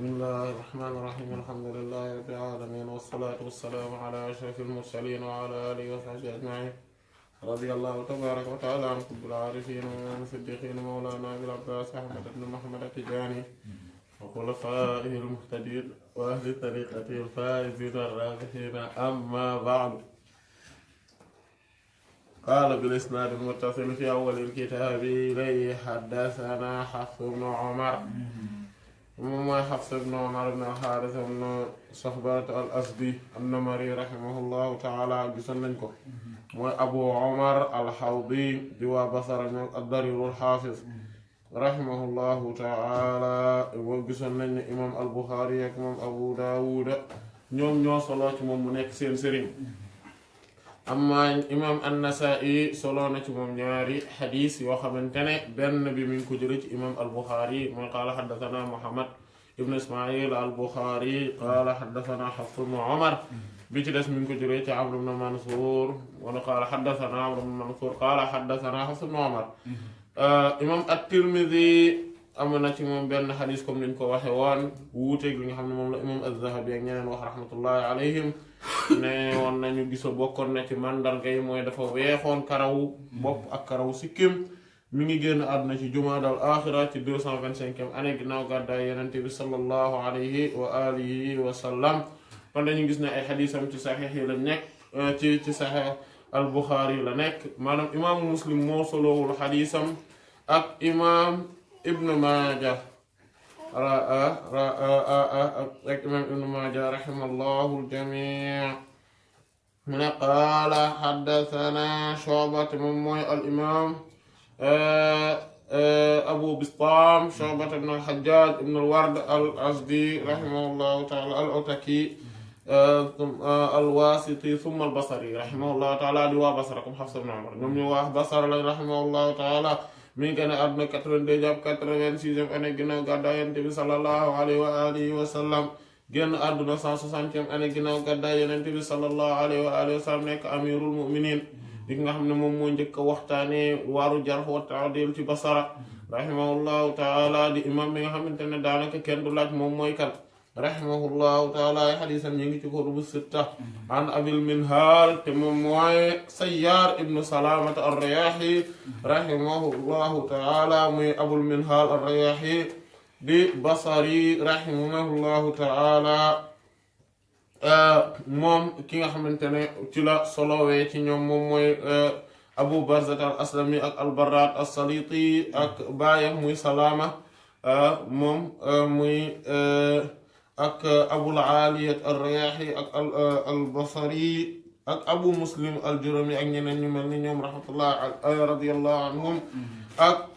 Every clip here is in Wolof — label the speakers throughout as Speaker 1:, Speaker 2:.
Speaker 1: بسم الله الرحمن الرحيم الحمد لله رب العالمين والصلاة والسلام على أشرف المرسلين وعلى آله وصحبه أجمعين رضي الله تبارك وتعالى عن قطب العارفين وإمام الصديقين مولانا أبي العباس أحمد بن محمد التجاني وخلفائه المهتدين وأهل طريقته الفائزين الرابحين أما بعد قال بالإسناد المتصل في أول الكتاب إليه حدثنا حفص بن عمر وما حفص بن عمر بن الحارث بن صحبة الأسدي النمري رحمه الله تعالى جسننكو وأبو عمر الحوضي دوا بصر الضرير الحافظ رحمه الله تعالى وجسنن إمام البخاري إمام أبو داود ñoom ñoo solo ci moom mu nekk seen sëriñ amma imam an-Nasa'i solo na ci moom ñaari xadis yoo xamante ne benn bi mi ngi ko jële ci imam al-Bukhari mooy qaala xaddathana Muhammad ibn Ismail al-Bukhari qaala xaddathana Hafs ibn Umar bi ci des mi ngi ko jële ci Amr ibn Mansur wala qaala xaddathana Amr ibn Mansur qaala xaddathana Hafs ibn Umar imam at-Tirmidhi am na ci moom benn xadis comme niñ ko waxe woon wuuteeg li nga xam ne moom la imam az-Zahabi ak ñeneen wax rahmatullahi alayhim ne woon nañu gisa bokkoon na ci mandarga yi mooy dafa weexoon karaw bopp ak karaw sikkim mi ngi génn àdduna ci jumaada al axira ci 225e année ginnaaw gàddaay Yonent bi sallallahu alayhi wa alihi wa sallam kon dañu gis ne ay xadisam ci saxiix yi la nekk ci saxiix al Buxaari la nekk maanaam imaamu Muslim moo solowul xadisam ak imaam Ibn Maaja ak imaam Ibn Maaja rahimallahu al-jamii mu ne qaala xaddasanaa Shu'ba moom mooy al imaam Abu Bistaam Shu'ba ibn al-Hajjaaj ibn al-Ward al-Azdi rahimahullahu ta'ala al-Ataki al-Waasiti thumma al-Basri rahimahullahu ta'ala di waa Basra comme Hafs ibn Umar ñoom ñu waa Basra la rahimahullahu ta'ala mi ngi génn àdduna 82 jàpp 86e année ginnaaw gàddaay Yonent bi sallallahu alayhi wa alihi wa sallam génn àdduna 160e année ginnaaw gàddaay Yonent bi sallallahu alayhi wa alihi wa sallam nekk amirul mu'minin li nga xam ne moom moo njëkk a waxtaanee waaru jarh wa ta'dil ci Basra rahimahullahu ta'ala di imam bi nga xamante ne daanaka kenn du laaj moom mooy kan rahimahullahu ta'ala ay xadiisam ñu ngi ci kutubu sitta an Abil Minhaal te moom mooy Sayyaar ibnu Salaamata ar-Rayaahi rahimahullahu ta'ala muy Abul Minhaal ar-Rayaahi di Basri rahimahullahu ta'ala moom ki nga xamante ne ci la solowee ci ñoom moom mooy Abu Barzat al-Aslami ak al-Barraat as-Saliti ak baayam muy Salaama moom muy ak Abul Aliyat ar-Rayaahi ak al-Basri ak Abu Muslim al-Jurami ak ñeneen ñu mel ni ñoom rahmatullah radiyallahu anhum ak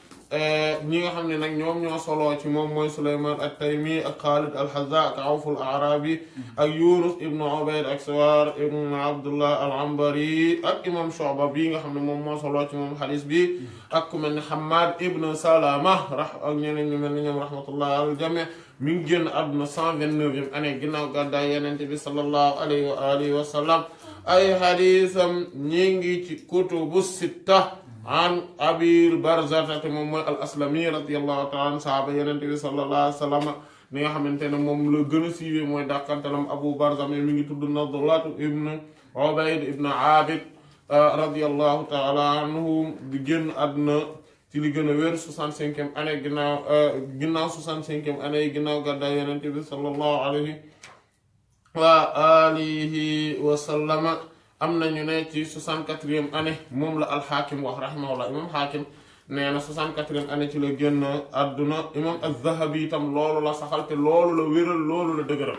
Speaker 1: ñi nga xam ne nag ñoom ñoo solo ci moom mooy Sulaymaan at-Taymi ak Xaalid al-Hazza ak Awf al-A'rabi ak Yunus ibn Ubayd ak Sawaar ibn Abdullah al-Anbari ak imam Shu'ba bi nga xam ne moom moo solo ci moom xadis bi ak ku mel ne Hammad ibn Salama ak ñeneen ñu mel ni ñoom rahmatullah al-jami' mi ngi génn àdduna 129e année ginnaaw gàddaay Yonent bi sallallahu alayhi wa alihi wa sallam ay xadisam ñi ngi ci kutubu sitta an Abil Barzata te moom mooy al-Aslami radiyallahu ta'ala an sahaaba Yonent bi sallallahu alayhi wa sallam ni nga xamante ne moom la gën a siiwee mooy dàkkantalam Abu Barza mi ngi tudd Nadlat ibn Ubayd ibn Abid radiyallahu ta'ala anhu di génn àdduna ci li gën a wér 65e année ginnaaw 65e année ginnaaw gàddaay Yonent bi sallallahu alayhi wa alihi wa sallama am nañu ne ci 64e année moom la al-Hakim wax rahimahullah imam Hakim nee na 64e année ci la génn àdduna imam az-Zahabi itam loolu la saxal te loolu la wéral loolu la dëgëral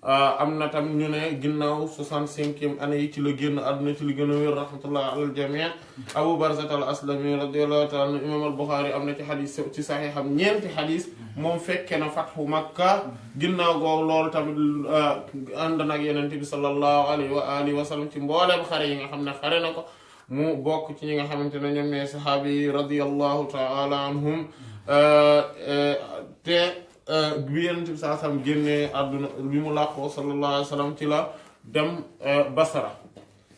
Speaker 1: am na tam ñu ne ginnaaw 65e année yi ci la génn àdduna ci li gën a wér rahmatullah alal jamii Abu Barzat al-Aslami radiyallahu ta'ala anhu imam al-Bukhari am na ci xadis ci saxiixam ñeenti xadis moom fekke na fathu Makka ginnaaw googu loolu tamit ànd nag Yonent bi sallallahu alayhi wa alihi wa sallam ci mbooleem xare yi nga xam ne xare na ko mu bokk ci ñi nga xamante ne ñoom ñooy saxaabi yi radiyallahu ta'ala anhum te bi Yonent bi saa sam génnee àdduna bi mu làqoo sallallahu alayhi wa sallam ci la dem Basra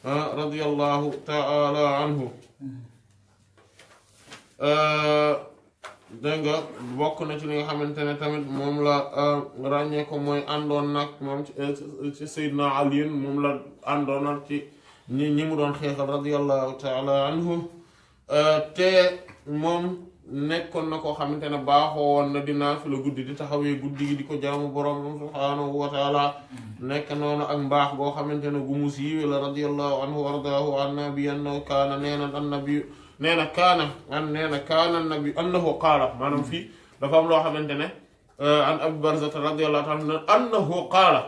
Speaker 1: radiyallahu ta'ala anhu dégg nga bokk na ci li nga xamante ne tamit moom la ràññee ko mooy àndoon nag moom ci Seydina Ali moom la àndoon nag ci ñi mu doon xeexal radiyallahu taala anhu te moom nekkoon na koo xamante ne baaxoo woon na di naafila guddi di taxawee guddi gi di ko jaamu borom subhaanahu wa taala nekk noonu ak mbaax boo xamante ne gu mu siiwe la radiyallahu anhu wa ardaahu an nabi annahu kaana nabi annahu qaala maanaam fii dafa am loo xamante ne an Abi Barzata radiyallahu taala annahu qaala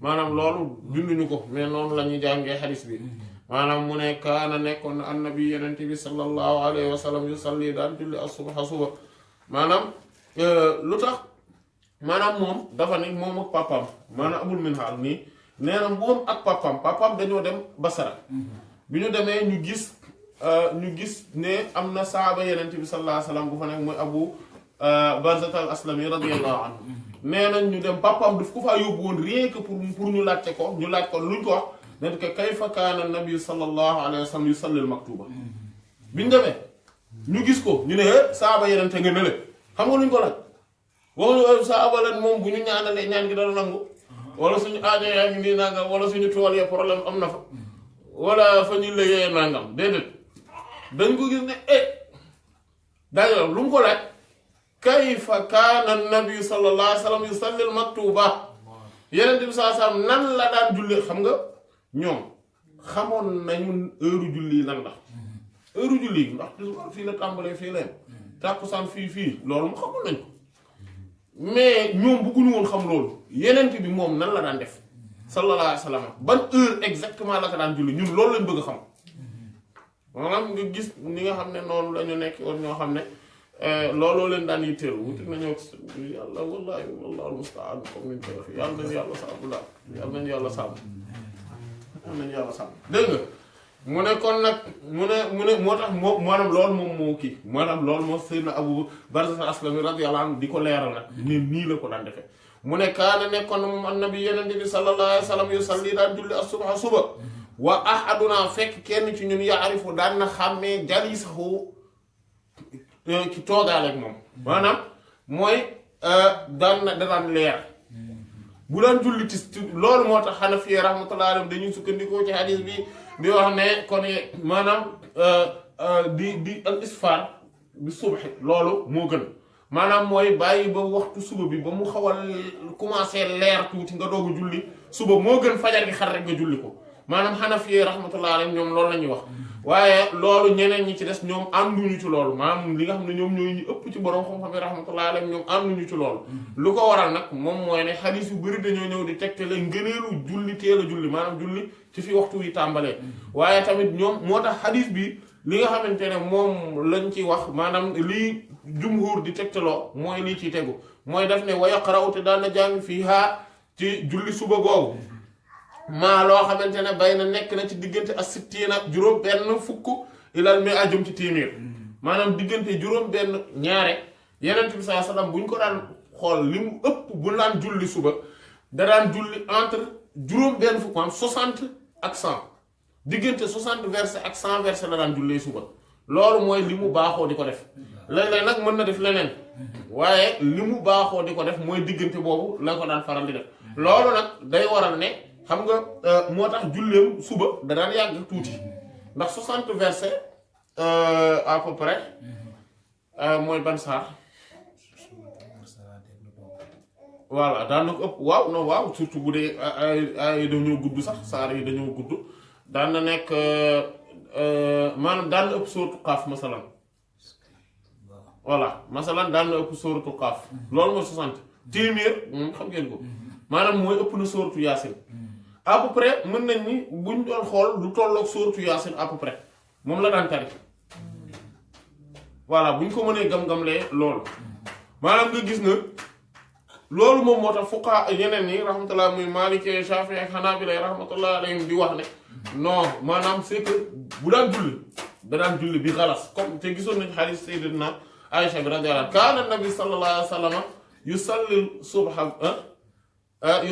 Speaker 1: maanaam loolu binduñu ko mais noonu la ñuy jàngee xadis bi maanaam mu ne kaana nekkoon na annabi yenent bi sallallahu alayhi wa sallam yusalli daan julli as-subha suba maanaam lu tax maanaam moom dafa ne moom ak papam maanaam Abul Minhal nii nee na moom ak papam dañoo dem Basra bi ñu demee ñu gis ne am na saaba yenent bi sallallahu alayhi wa sallam bu fa nekk mooy Abu Barzata al-Aslami radiyallahu anhu nee nañ ñu dem papam daf ko faa yóbbu woon rien que pour ñu laaj ko luñ ko wax nen que kayfa kaana nabi sallallahu alayhi wa sallam yusalli al-maktuba biñu demee ñu gis ko ñu ne saaba yenente nga nële xam nga luñ ko laaj waxuñu saaba leen moom bu ñu ñaanalee ñaan gi dana nangu wala suñu aajo yaa ngi nii nangam wala suñu tool ya problème am na fa wala fa ñu liggéeyee nangam déedéet dañ ko gis ne d'ailleurs lu mu ko laaj kayfa kaana nabi sallallahu alayhi wa sallam yusalli al-maktuba yenente bi sallallahu alayhi wa sallam nan la daan julli xam nga ñoom xamoon nañu heure julli lan la heure julli ndax fii la tàmbalee fii leen tàkkusaan fii loolu mu xamoon nañ ko mais ñoom bëgguñu woon xam loolu yenent bi moom nan la daan def sallallahu alayhi wa sallam ban heure exactement la ko daan julli ñun loolu lañ bëgg a xam maanaam nga gis ni nga xam ne noonu la ñu nekk woon ñoo xam ne looloo leen daan yitteel wuti nañoo yàlla wallahi wallaahu musta'an comme niñ koy waxee yàlla nañu yàlla sàmm daal yàlla nañu yàlla sàmm am nañu yàlla sàmm dégg nga mu ne kon nag mu ne moo tax moo maanaam loolu moom moo kii maanaam loolu moo Seydina Abu Barzata al-Aslami radiyallahu anhu di ko leeral nag ni nii la ko daan defee mu ne kaana nekkoon na moom annabi yenente bi sallallahu alayhi wa sallam yusalli daan julli as-subha suba wa ahaduna fekk kenn ci ñun yaarifu daan na xàmmee jalisahu ki toogaaleeg moom maanaam mooy daan leer bu daan julli tis loolu moo tax Hanafi rahmatullahi alayhim dañuy sukkandikoo ci hadis bi di wax ne kon maanaam di al isfar bi subhi loolu moo gën maanaam mooy bàyyi ba waxtu suba bi ba mu xaw a commencé leer tuuti nga doog a julli suba moo gën fajar gi xar rek nga julli ko maanaam Hanafi rahmatullahi alayhim ñoom loolu la ñuy wax waaye loolu ñeneen ñi ci des ñoom ànduñu ci loolu maanaam li nga xam ne ñoom ñooy ñu ëpp ci borom xam-xam yi rahmatullahi alayhim ñoom ànduñu ci loolu lu ko waral nag moom mooy ne xadiis yu bëri dañoo ñëw di tegtale ngëneelu julli teel a julli maanaam julli ci fi waxtu wi tàmbalee waaye tamit ñoom moo tax xadiis bi li nga xamante ne moom lañ ci wax maanaam lii jumhur di tegtaloo mooy lii ciy tegu mooy def ne wa yaqra'u te daan na jàng fiihaa ci julli suba googu maa loo xamante ne bay na nekk na ci diggante ak sittiina juróom benn fukk ilal mi ajum ci téeméer maanaam diggante juróom benn ñaare yenent bi sallallahu alayhi wasallam bu ñu ko daan xool li mu ëpp bu daan julli suba da daan julli entre juróom benn fukk maanaam 60 ak 100 diggante 60 versets ak 100 versets la daan jullee suba loolu mooy li mu baaxoo di ko def léeg-léeg nag mën na def leneen waaye li mu baaxoo di ko def mooy diggante boobu la ko daan faral di def loolu nag day waral ne xam nga moo tax julleem suba da daan yàgg tuuti ndax 60 versets à peu près mooy ban saar voilà daan na ko ëpp waaw non waaw surtout bu dee ay dañoo gudd sax saar yi dañoo gudd daan na nekk maanaam daan na ëpp sóoratu Qaaf masalan voilà masalan daan na ëpp sóoratu Qaaf loolu mooy 60 téeméer moom xam ngeen ko maanaam mooy ëpp na sóoratu Yaasin à peu près mën nañ ni buñ doon xool lu tolloog sóoratu Yaasin à peu près moom la daan tari voilà buñ ko mënee gam-gamlee loolu maanaam nga gis na loolu moom moo tax fuqahaa yeneen ñi rahmatullah muy Maliki Shafi'i ak Hanabila rahmatullah alayhim di wax ne non maanaam c'est que bu daan julli da daan julli bi xalas comme te gisoon nañ xadiis Sayyidina Aïcha bi radiyallahu anha kaana nabi sallallahu alayhi wa sallam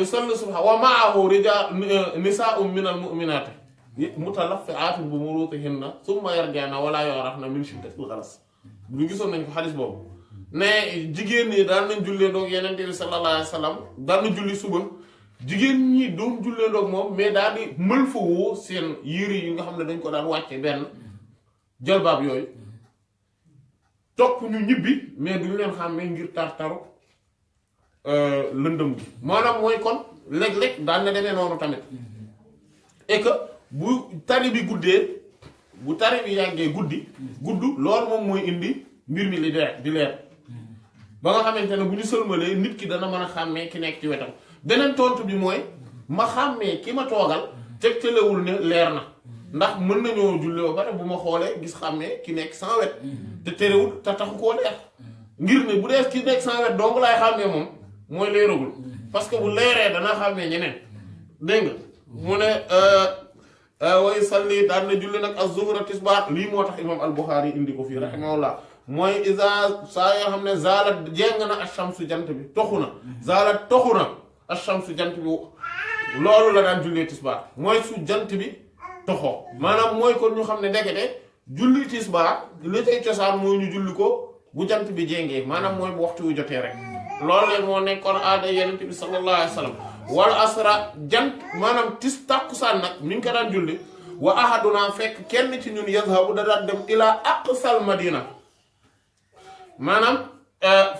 Speaker 1: yusalli subha wa ma'ahu nisaa'un minal mu'minaati mutalaffi'aatun bi muruutihinna thumma yarji'na wa laa yu'rafna min shiddatil ghalas ñu gisoon nañ ko xadis boobu ne jigéen ñi daan nañ jullee doog Yonent bi sallallahu alayhi wa sallam daan na julli suba jigéen ñi doon jullee doog moom mais daal di mël fa woo seen yére yi nga xam ne dañ ko daan wàcce benn jalbaab yooyu topp ñu ñibbi mais duñu leen xàmmee ngir tar-taru lëndëm gi maanaam mooy kon léeg-léeg daan na demee noonu tamit et que bu tari bi guddee bu tari bi yàggee gudd loolu moom mooy indi mbir mi di leer ba nga xamante ne bu ñu sëlmalee nit ki dana mën a xàmmee ki nekk ci wetam beneen tontu bi mooy ma xàmmee ki ma toogal tegtalewul ne leer na ndax mën nañoo julli ba pare bu ma xoolee gis xàmmee ki nekk sans wet te terewul te taxu koo leer ngir ne bu dee ki nekk sans wet donc laay xàmmee moom mooy leeragul parce que bu leeree dana xàmmee ñeneen dégg nga mu ne way salli daan na julli nag az-zuhra tisbaar lii moo tax imam al-Bukhari indi ko fii rahimahullah mooy isa saa yoo xam ne zaalat jéng na ash-shamsu jant bi toxu na zaalat toxu na ash-shamsu jant bi loolu la daan jullee tisbaar mooy su jant bi toxoo maanaam mooy kon ñu xam ne ndekete julli tisbaar li tey cosaan mooy ñu julli ko bu jant bi jéngee maanaam mooy bu waxtu wu jotee rek loolu leen moo nekkoon aada Yonent bi sallallahu alayhi wa sallam wal asra jant maanaam tàkkusaan nag mi ngi ko daan julli wa ahaduna fekk kenn ci ñun yazhabu da daan dem ilaa aqsal madina maanaam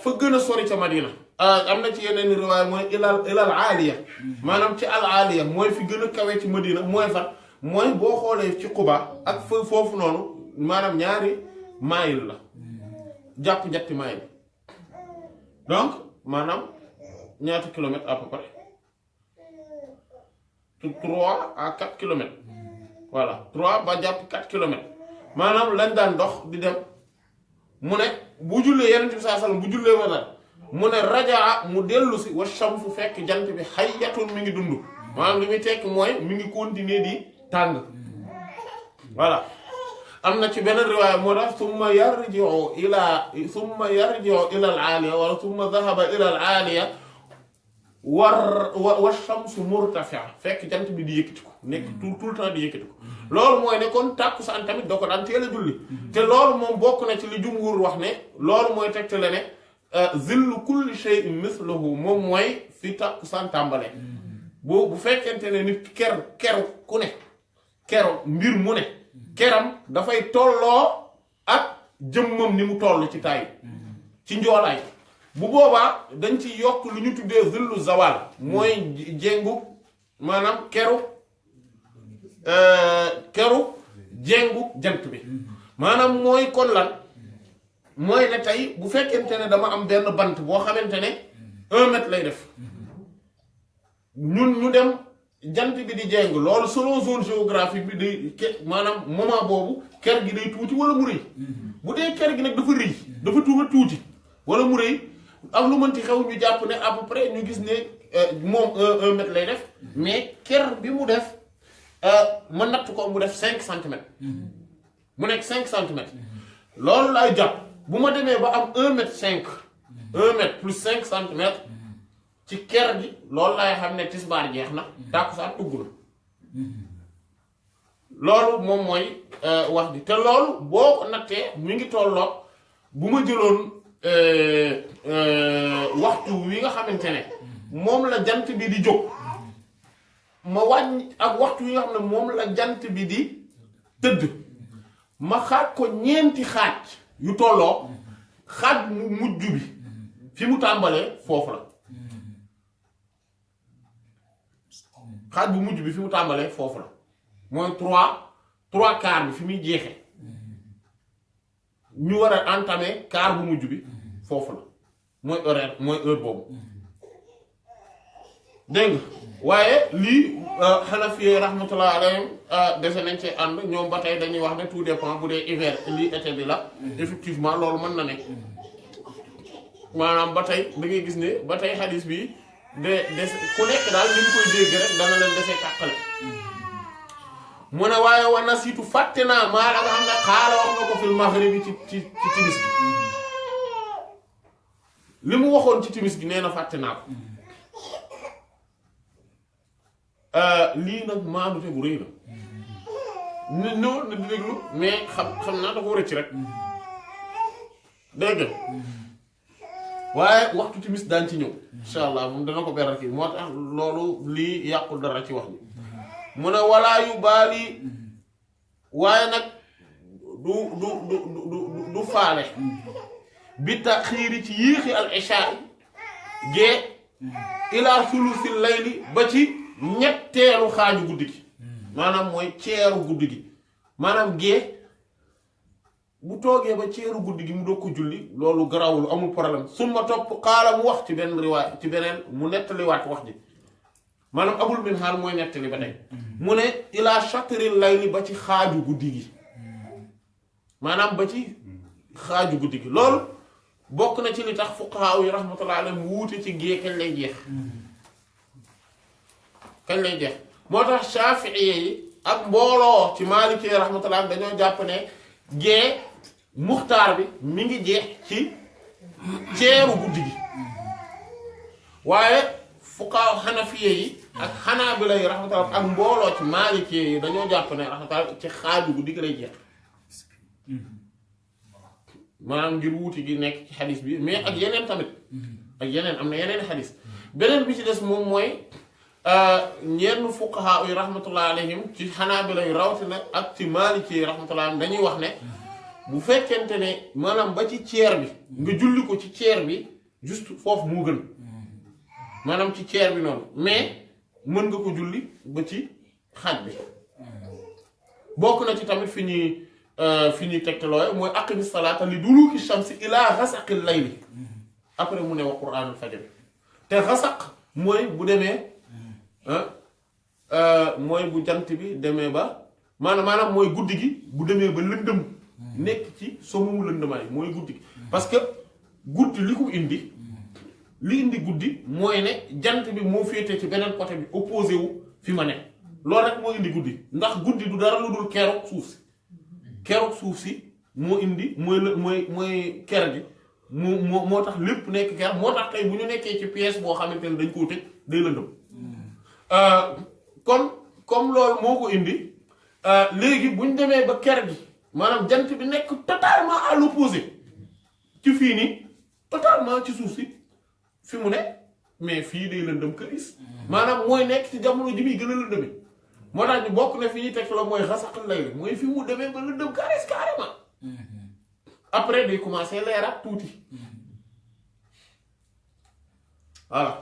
Speaker 1: fa gën a sori ca madina am na ci yeneen riwaaya mooy ilal aaliya maanaam ci al aaliya mooy fi gën a kawe ci madina mooy fan mooy boo xoolee ci Quba ak foofu noonu maanaam ñaari mayil la jàpp ñetti mayil donc maanaam ñaata kilomètres à peu près 3 à 4 kilomètres voilà 3 ba jàpp 4 kilomètres maanaam lañ daan dox di dem mu ne bu jullee Yonent bi sallallahu alayhi wasallam bu jullee wala mu ne rajaa mu dellu si wa shamsu fekk jant bi hayyatun mi ngi dund maanaam li muy tekk mooy mi ngi continuer di tàng voilà am na ci beneen riwaaya moo tax summa yarji'u ila al-aaliya wala summa dhahaba ila al-aaliya wa shamsu murtafi'a fekk jant bi di yëkkati ko nekk tout le temps di yëkkati ko loolu mooy ne kon tàkkusaan tamit doo ko daan teel a julli te loolu moom bokk na ci li jumhur wax ne loolu mooy tegtale ne zillu kulli shay'in mithluhu moom mooy fi tàkkusaan tàmbale bu fekkente ne nit keru ku ne kero mbir mu ne keram dafay tolloo ak jëmmam ni mu toll ci taay ci njoolaay bu boobaa dañ ci yokk lu ñu tuddee zillu zawal mooy jéngu maanaam keru jéngu jant bi maanaam mooy kon lan mooy ne tey bu fekkente ne dama am benn bant boo xamante ne 1 mètre lay def ñu dem jant bi di jéng loolu selon zone géographique bi day maanaam moment boobu ker gi day tuuti wala mu rëy bu dee ker gi nag dafa rëy dafa tuuti wala mu rëy ak lu mënti xew ñu jàpp ne à peu près ñu gis ne moom 1 mètre lay def mais ker bi mu def ma natt ko mu def 5 centimètres mu nekk 5 centimètres loolu laay jàpp bu ma demee ba am 1 mètre 5 1 mètre plus 5 centimètres ci ker gi loolu laay xam ne tisbaar jeex na tàkkusaan dugg na loolu moom mooy wax bi te loolu boo ko nattee mi ngi tolloo bu ma jëloon waxtu wi nga xamante ne moom la jant bi di jóg ma wàññi ak waxtu wi nga xam ne moom la jant bi di tëdd ma xaaj ko ñeenti xaaj yu tolloo xaaj mu mujj bi fi mu tàmbalee foofu la xaaj bu mujj bi fi mu tàmbalee foofu la mooy 3 quarts bi fi muy jeexee ñu war a entamer quart bu mujj bi foofu la mooy heure boobu dégg nga waaye lii Hanafi rahmatullah alayhim dese nañ ci ànd ñoom ba tey dañuy wax ne tout dépend bu dee hiver lii été bi la effectivement loolu mën na nekk maanaam ba tey da ngay gis ne ba tey xadis bi de ku nekk daal ni mu koy dégg rek dana leen desee tàqale mu ne waaye war na siitu fàtte naa maa la nga xam ne xaala wax na ko fil maghribi ci timis gi li mu waxoon ci timis gi nee na fàtte naa ko lii nag maanute bu rëy la ñëw na di déglu mais xam naa da ko rëcc rek dégg waaye waxtu timis daan ci ñëw insha allah moom dana ko beral kii moo tax loolu lii yàqul dara ci wax ji mu ne walaa yu baali waaye nag du faale bi taxiiri ci yéexi al isha gee ilaa sulusil layli ba ci ñetteelu xaaju guddi gi maanaam mooy ceeru guddi gi maanaam gee bu toogee ba ceeru guddi gi mu doog ko julli loolu garawul amul problème summa topp xaala mu wax ci benn riwaay ci beneen mu nettaliwaat wax ji maanaam abul min xaal mooy nettali ba tey mu ne ilaa shatril layli ba ci xaaju guddi gi maanaam ba ci xaaju guddi gi loolu bokk na ci li tax fuqahaa yi rahmatullahi alayhim wuute ci gée kañ lay jeex moo tax Shaafi'i yi ak mbooloo ci Maaliki rahmatullahi dañoo jàpp ne gée muxtaar bi mi ngi jeex ci ceeru guddi gi waaye fuqahaa Hanafiya yi ak Hanaabila yi rahmatullahi ak mbooloo ci Maaliki yi dañoo jàpp ne rahmatullahi ci xaaju guddi gi lay jeex maanaam ngir wuuti gi nekk ci xadis bi mais ak yeneen tamit ak yeneen am na yeneen xadis beneen bi ci des moom mooy ñenn fuqaha yi rahmatullah alayhim ci xanaabila yu rawatina ak ci maaliki yi rahmatullah alayhim dañuy wax ne bu fekkente ne maanaam ba ci ceer bi nga julli ko ci ceer bi juste foofu moo gën maanaam ci ceer bi noonu mais mën nga ko julli ba ci xaaj bi bokk na ci tamit fi ñuy tegtalooy mooy aqimi salaata li duluki shamsi ilaa xasaqil layli après mu ne wa quraanul fajr te xasaq mooy bu demee mooy bu jant bi demee ba maanaam mooy guddi gi bu demee ba lëndëm nekk ci somumu lëndëmaay mooy guddi gi parce que guddi li ko indi guddi mooy ne jant bi moo féete ci beneen côté bi opposé wu fi ma ne loolu rek moo indi guddi ndax guddi du dara lu dul keroog suuf si moo indi mooy ker gi moo tax lépp nekk ker moo tax tey bu ñu nekkee ci pièce boo xamante ne dañ koo tëj day lëndëm comme loolu moo ko indi léegi bu ñu demee ba ker gi maanaam jant bi nekk totalement à l'opposé ci fii nii totalement ci suuf si fi mu ne mais fii day lëndëm këris maanaam mooy nekk ci jamono ji muy gën a lëndëme moo tax ñu bokk na fi ñuy teg la mooy xasaqal layl mooy fi mu demee ba lëndëm carrément après day commencer leeraat tuuti voilà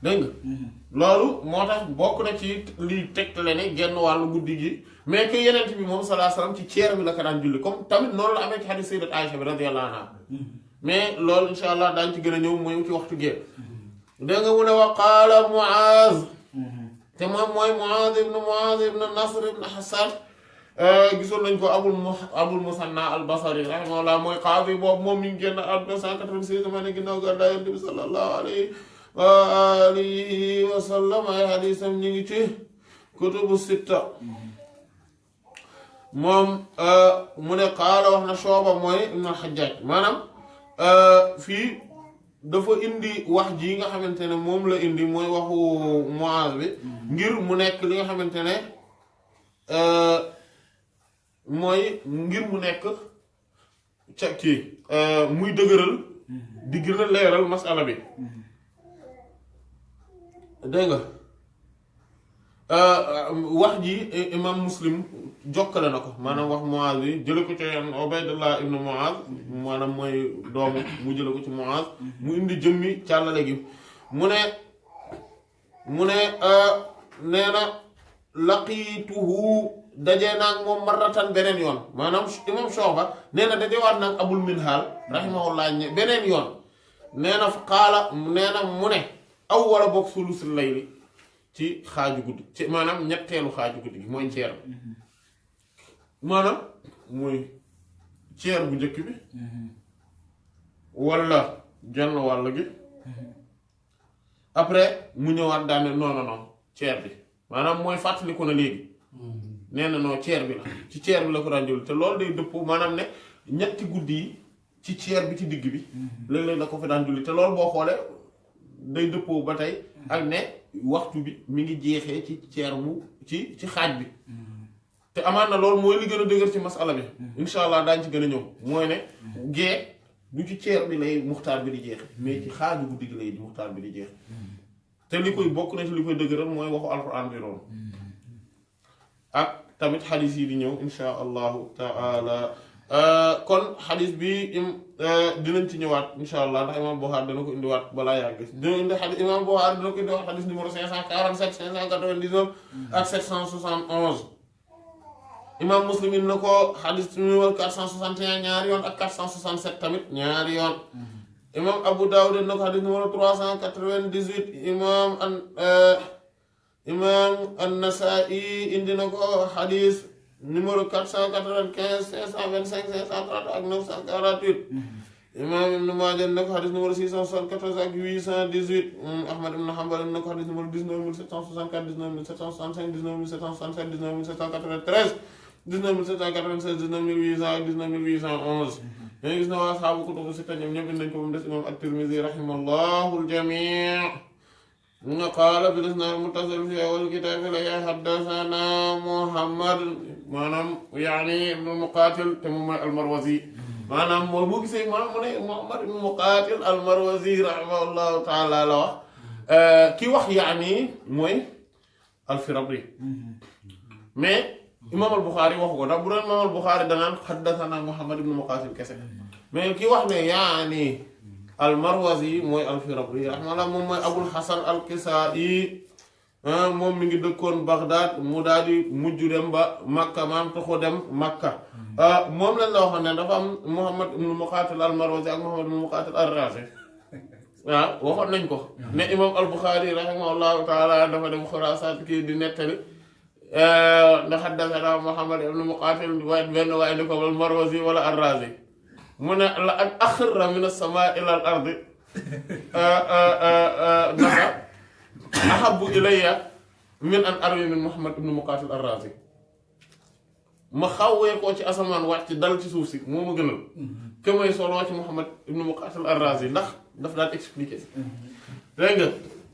Speaker 1: dégg nga loolu moo tax bokk na ci liy tegtale ne genn wàllu guddi gi mais que yeneen bi moom sallallahu alayhi wasallam ci ceer bi la ko daan julli comme tamit noonu la amee ci hadith sayyidat Aisha bi radiyallahu anha mais loolu insha allah daañu ci gën a ñëw mooy ci waxtu génn dégg nga mu ne wa qaala Muaz te moom mooy Muaz ibn Nasr ibn Hassan gisoon nañ ko abul Musanna al-Basri rahimahullah mooy qaadi boobu moom mi ngi génn àdduna 186 ma ne ginnaaw gàddaay Yonent bi sallallahu alayhi wa alihi wa sallam ay hadiisam ñu ngi ci kutubu sitta moom mu ne qaala wax na Shu'ba mooy ibn al-Hajjaj maanaam fii dafa indi wax ji nga xamante ne moom la indi mooy waxu Muaz bi ngir mu nekk li nga xamante ne mooy ngir mu nekk ca kii muy dëgëral di gën a leeral masala bi dégg nga wax ji imam Muslim jokkale na ko maanaam wax Muaz bi jële ko ci Ubaydullah ibn Muaz maanaam mooy doomu mu jële ko ci Muaz mu indi jëmmi càllale gi mu ne nee na laqiituhu dajee naag moom marratan beneen yoon maanaam imam Shu'ba nee na dajewaat naag Abul Minhal rahimahullah beneen yoon nee na qaala nee na mu ne aw wala bokk sulusul layli ci xaaju guddi ci maanaam ñetteelu xaaju guddi gi mooy ceer maanaam mooy ceer bu njëkk bi wala genn wàll gi après mu ñëwaat daane non ceer bi maanaam mooy fàttaliku na léegi nee na non ceer bi la ci ceer bi la ko daan jël te loolu day dëppoo maanaam ne ñetti guddi yi ci ceer bi ci digg bi léeg-léeg la ko fi daan julli te loolu boo xoolee day dëppoo ba tey ak ne waxtu bi mi ngi jeexee ci ceer bu ci xaaj bi te amaan na loolu mooy li gën a dëgër ci masala bi insha allah daañu ci gën a ñëw mooy ne gée du ci ceer bi lay muxtaar bi di jeex mais ci xaaju guddi gi lay muxtaar bi di jeex te li koy bokk na ci li koy dëgëral mooy waxu alquran bi noonu ak tamit xadis yi di ñëw insha allahu taala kon xadis bi dinañ ci ñëwaat insha allah ndax imam Buxaari dana ko indiwaat balaa yàgg dina indi xadis imam Buxaari dana ko indiwaat xadis numéro 547 599 ak 771 imam Muslim indi na ko xadis numéro 461 ñaari yoon ak 467 tamit ñaari yoon imam Abu Dawud indi na ko xadis numéro 398 imam An-Nasa'i indi na ko xadis numéro 495 525 530 ak 948 imam Ibn Maaja indi na ko xadis numéro 674 ak 818 Ahmad ibn Hanbal indi na ko xadis numéro 19764 19765 19767 19793 19796 19800 ak 19811 ñoo gis na waa asxaabu kutubu sitta ñoom ñëpp indi nañ ko moom des imam at-Tirmidhi rahimallahu al-jami' qaala bil-isnaad al-muttasil fi awwal kitaab la haddathana Muhammad maanaam yaani ibn Muqaatil te moom mooy al-Marwazi maanaam mooy boo gisee maanaam mu ne Muhammad ibn Muqaatil al-Marwazi rahimahullahu taala la wax ki wax yaani mooy al-Firabri mais imam al-Bukhari waxu ko ndax bu doon imam al-Bukhari danaan haddathana Muhammad ibn Muqaatil kese mais ki wax ne yaani al-Marwazi mooy al-Firabri rahimahullah moom mooy Abul Hasan al-Kisaa'i moom mi ngi dëkkoon Baghdad mu daal di mujj dem ba Makka maam taxu dem Makka moom lañ la waxoon ne dafa am Muhammad ibn Muqaatil al-Marwazi ak Muhammad ibn Muqaatil ar-Razi waaw waxoon nañ ko ne imam al-Bukhari rahimahullahu taala dafa dem Xuraasaan kii di nettali ndax haddathana Muhammad ibn Muqaatil benn waaye ni ko al-Marwazi wala ar-Razi mu ne la ak axirra min as-samaa ila al-ardi naka ahabbu ilayya min an arwi min Muhammad ibn Muqaatil ar-Razi ma xawwee koo ci asamaan wàcc dal ci suuf si moo ma gënal que may soloo ci Muhammad ibn Muqaatil ar-Razi ndax daf daan expliquer dégg nga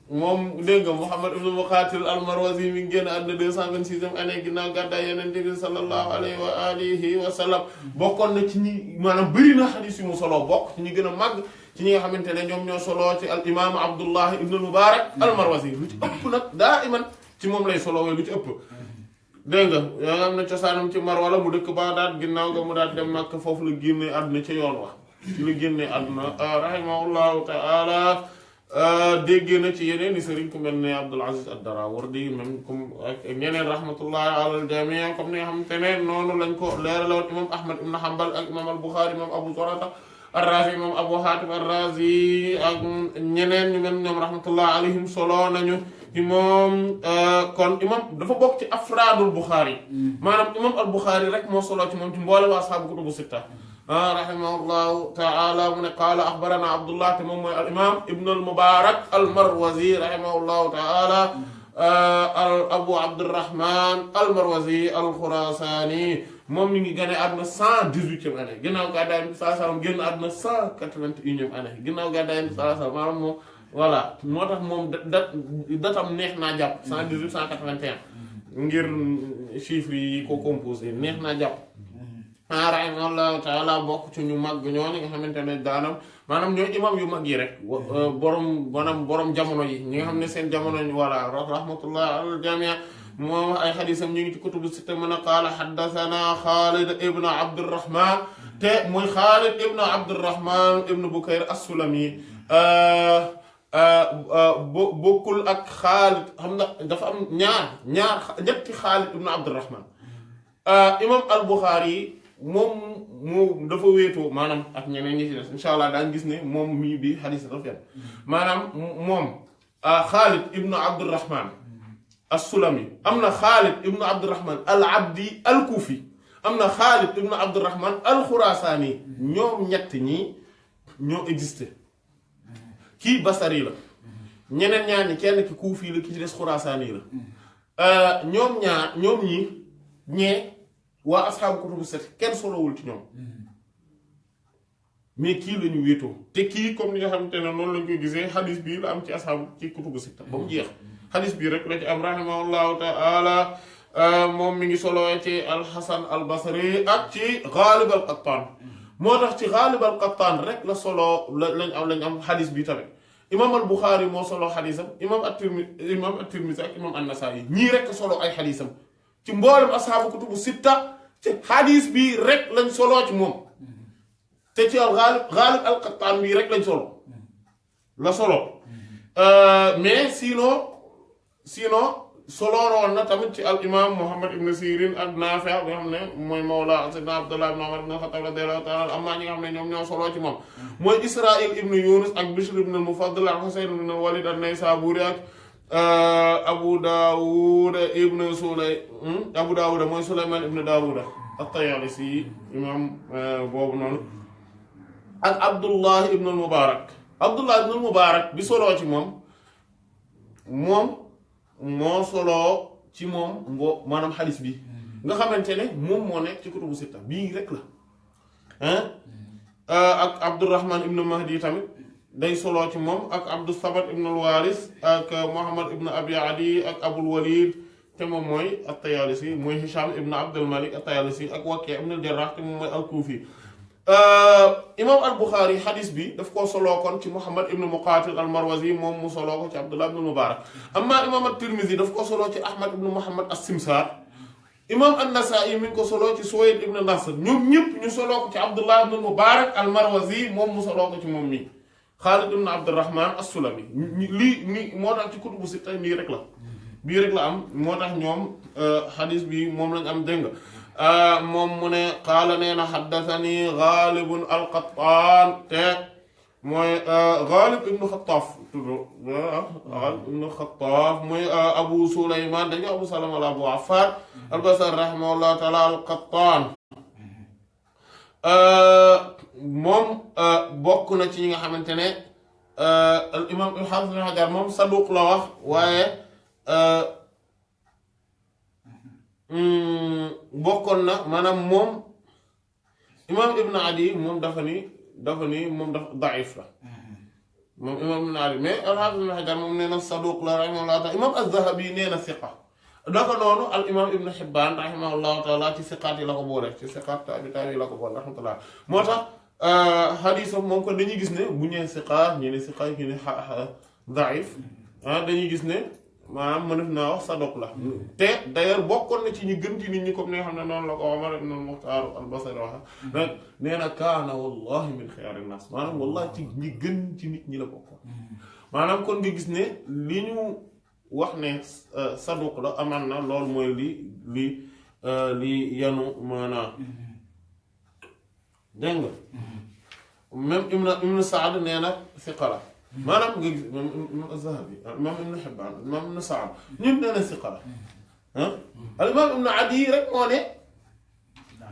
Speaker 1: moom dégg nga Muhammad ibn Muqaatil al-Marwazi mi ngi génn àdduna 226e année ginnaaw gàddaay Yonent bi sallallahu alayhi wa alihi wa sallam bokkoon na ci ñi maanaam bëri na xadiis yu mu solo bokk ci ñi gën a màgg ci ñi nga xamante ne ñoom ñoo solo ci al imaamu Abdullah ibn al-Mubarak al-Marwazi lu ci ëpp nag daa iman ci moom lay solo lu ci ëpp dégg nga yaa nga am na cosaanam ci Marwa la mu dëkk Baghdad ginnaaw nga mu daal dem Makka foofu la génnee àdduna ca yoon wax ci la génnee àdduna rahimahullahu ta'ala dégg na ci yeneen i sëriñ ku mel ne Abdul Aziz ad-Darawardi même comme ak ñeneen rahmatullahi ala al-jami' comme ni nga xamante ne noonu lañ ko leeraloon imam Ahmad ibn Hanbal ak imam al-Bukhari imam Abu Zur'ata ar-Razi imam Abu Hatim ar-Razi ak ñeneen ñu mel ñoom rahmatullahi alayhim solo nañu ci moom kon imam dafa bokk ci afraadul Bukhari maanaam imam al-Bukhari rek moo solo ci moom ci mboole waa ashaabu kutubu sitta rahimahullahu ta'ala mu ne qaala axbarana Abdullah te moom mooy al imam Ibn al-Mubarak al-Marwazi rahimahullahu ta'ala Abu Abdurrahman al-Marwazi al-Khurasani moom mi ngi gane àdduna 118e année ginnaaw gàddaay Yonent bi sallallahu alayhi wasallam génn àdduna 181e année ginnaaw gàddaay Yonent bi sallallahu alayhi wasallam maanaam moom voilà moo tax moom datam neex naa jàpp 118 181 ngir chiffres yi ko composé neex naa jàpp. rahimahullahu taala bokk ci ñu mag ñooñu nga xamante ne daanam maanaam ñooy imam yu mag yi rek borom jamono yi ñi nga xam ne seen jamono wala rahmatullah al jamia moom ay xadisam ñu ngi ci kutubu sitta mën a qaala haddathana Xaalid ibn Abdurrahman te muy Xaalid ibn Abdurrahman ibn Bukayr as-Sulami bokkul ak Xaalid xam nga dafa am ñetti Xaalid ibn Abdurrahman imam al-Bukhari moom dafa wéetoo maanaam ak ñeneen ñi ci des insha allah daañu gis ne moom mii bi xadis rafet maanaam moom Xaalid ibnu Abdurrahman as-Sulami am na Xaalid ibnu Abdurrahman al-Abdi al-Kufi am na Xaalid ibnu Abdurrahman al-Khurasani ñoom ñett ñi ñoo existé kii Basari la ñeneen ñaar ñi kenn ki Kufi la ki ci des Khurasani la ñoom ñi waa asxaabu kutubu sitta kenn solowul ci ñoom mais kii la ñu wéetoo te kii comme ni nga xamante ne noonu lañ koy gisee xadis bii la am ci asxaabu ci kutubu sitta ba mu jeex xadis bii rek la ci am rahimahullahu ta'ala moom mi ngi solowee ci al-Hasan al-Basri ak ci Ghalib al-Qattan moo tax ci Ghalib al-Qattan rek la solo lañ am xadis bi tamit imam al-Bukhari moo solo xadisam imam at-Tirmidhi ak imam an-Nasa'i ñii rek solo ay xadisam ci mboolem ashaabu kutubu sitta ci xadis bi rek lañ solo ci moom te ci Ghalib al-Qattan bii rek lañ solo la solo mais sinon soloroon na tamit ci al imam Muhammad ibn Sirin ak Naafi' nga xam ne mooy mawla sayyidina Abdullah ibn Umar ibn Khattab radiyallahu ta'ala amma ñi nga xam ne ñoom ñoo soloo ci moom mooy Isra'il ibn Yunus ak Bishr ibn al-Mufaddal ak Husayn ibn Walid an-Naysaburi ak Abu Dawud mooy Sulayman ibn Dawud at-Tayalisi imam boobu noonu ak Abdullah ibn al-Mubarak bi soloo ci moom moo soloo ci moom maanaam xadis bi nga xamante ne moom moo nekk ci kutubu sitta bii rek la ak Abdurrahman ibn Mahdi tamit day soloo ci moom ak Abdus Samad ibn al-Waris ak Muhammad ibn Abi Adi ak Abul Walid te moom mooy at-Tayalisi mooy Hisham ibn Abdul Malik at-Tayalisi ak Waki' ibn al-Jarrah te moom mooy al-Kufi imam al-Bukhari xadis bi daf koo soloo kon ci Muhammad ibn Muqatil al-Marwazi moom mu soloo ko ci Abdullah ibn Mubarak amma imam at-Tirmidhi daf ko soloo ci Ahmad ibn Muhammad as-Simsar imam an-Nasa'i mi ngi ko soloo ci Suwayd ibn Nasr ñoom ñëpp ñu soloo ko ci Abdullah ibn Mubarak al-Marwazi moom mu soloo ko ci moom mi Khalid ibn Abdurrahman as-Sulami lii nii moo tax ci kutubu sitta nii rek la bii rek la am moo tax ñoom xadis bi moom lañ am dégg nga moom mu ne qaala nee na xaddathani Ghalib al-Qattan te mooy Ghalib ibnu Khattaf tudd Ghalib ibnu Khattaf mooy Abu Sulayman dañu Abu Salama la Abu Affan al-Basri rahimahullahu taala al-Qattan moom bokk na ci ñi nga xamante ne al imam al-Hafiz ibn Hajar moom saduq la wax waaye bokkoon na maanaam moom imam Ibn Adi moom dafa ni moom dafa daif la moom imam Ibn Adi mais al-Hafiz ibn Hajar moom nee na saduq la rahimahullahu taala imam az-Zahabi nee na siqa daka noonu al imam Ibn Hibban rahimahullahu taala ci siqaat yi la ko boole ci siqaat tabi yi la ko boole rahmatullah moo tax xadiisam moom ko dañuy gis ne bu ñëwee siqa ñu ne siqa ñu ne daif dañuy gis ne maanaam mënef naa wax saduq la te d'ailleurs bokkoon na ci ñi gën ci nit ñi comme ni nga xam ne noonu la ko Umar ibn al-Mukhtar al-Basri wax nag nee na kaana wallahi min xiyaari naas maanaam wallahi ci ñi gën ci nit ñi la bokkoon maanaam kon nga gis ne li ñu wax ne saduq la amaan na loolu mooy li yanu maanaam dégg nga même Ibn Saad nee na siqa la maanaam nga gis imam az-Zahabi imam Ibn Hibban imam Ibn Sa'd ñun nee na siqa la al imam Ibn Adi rek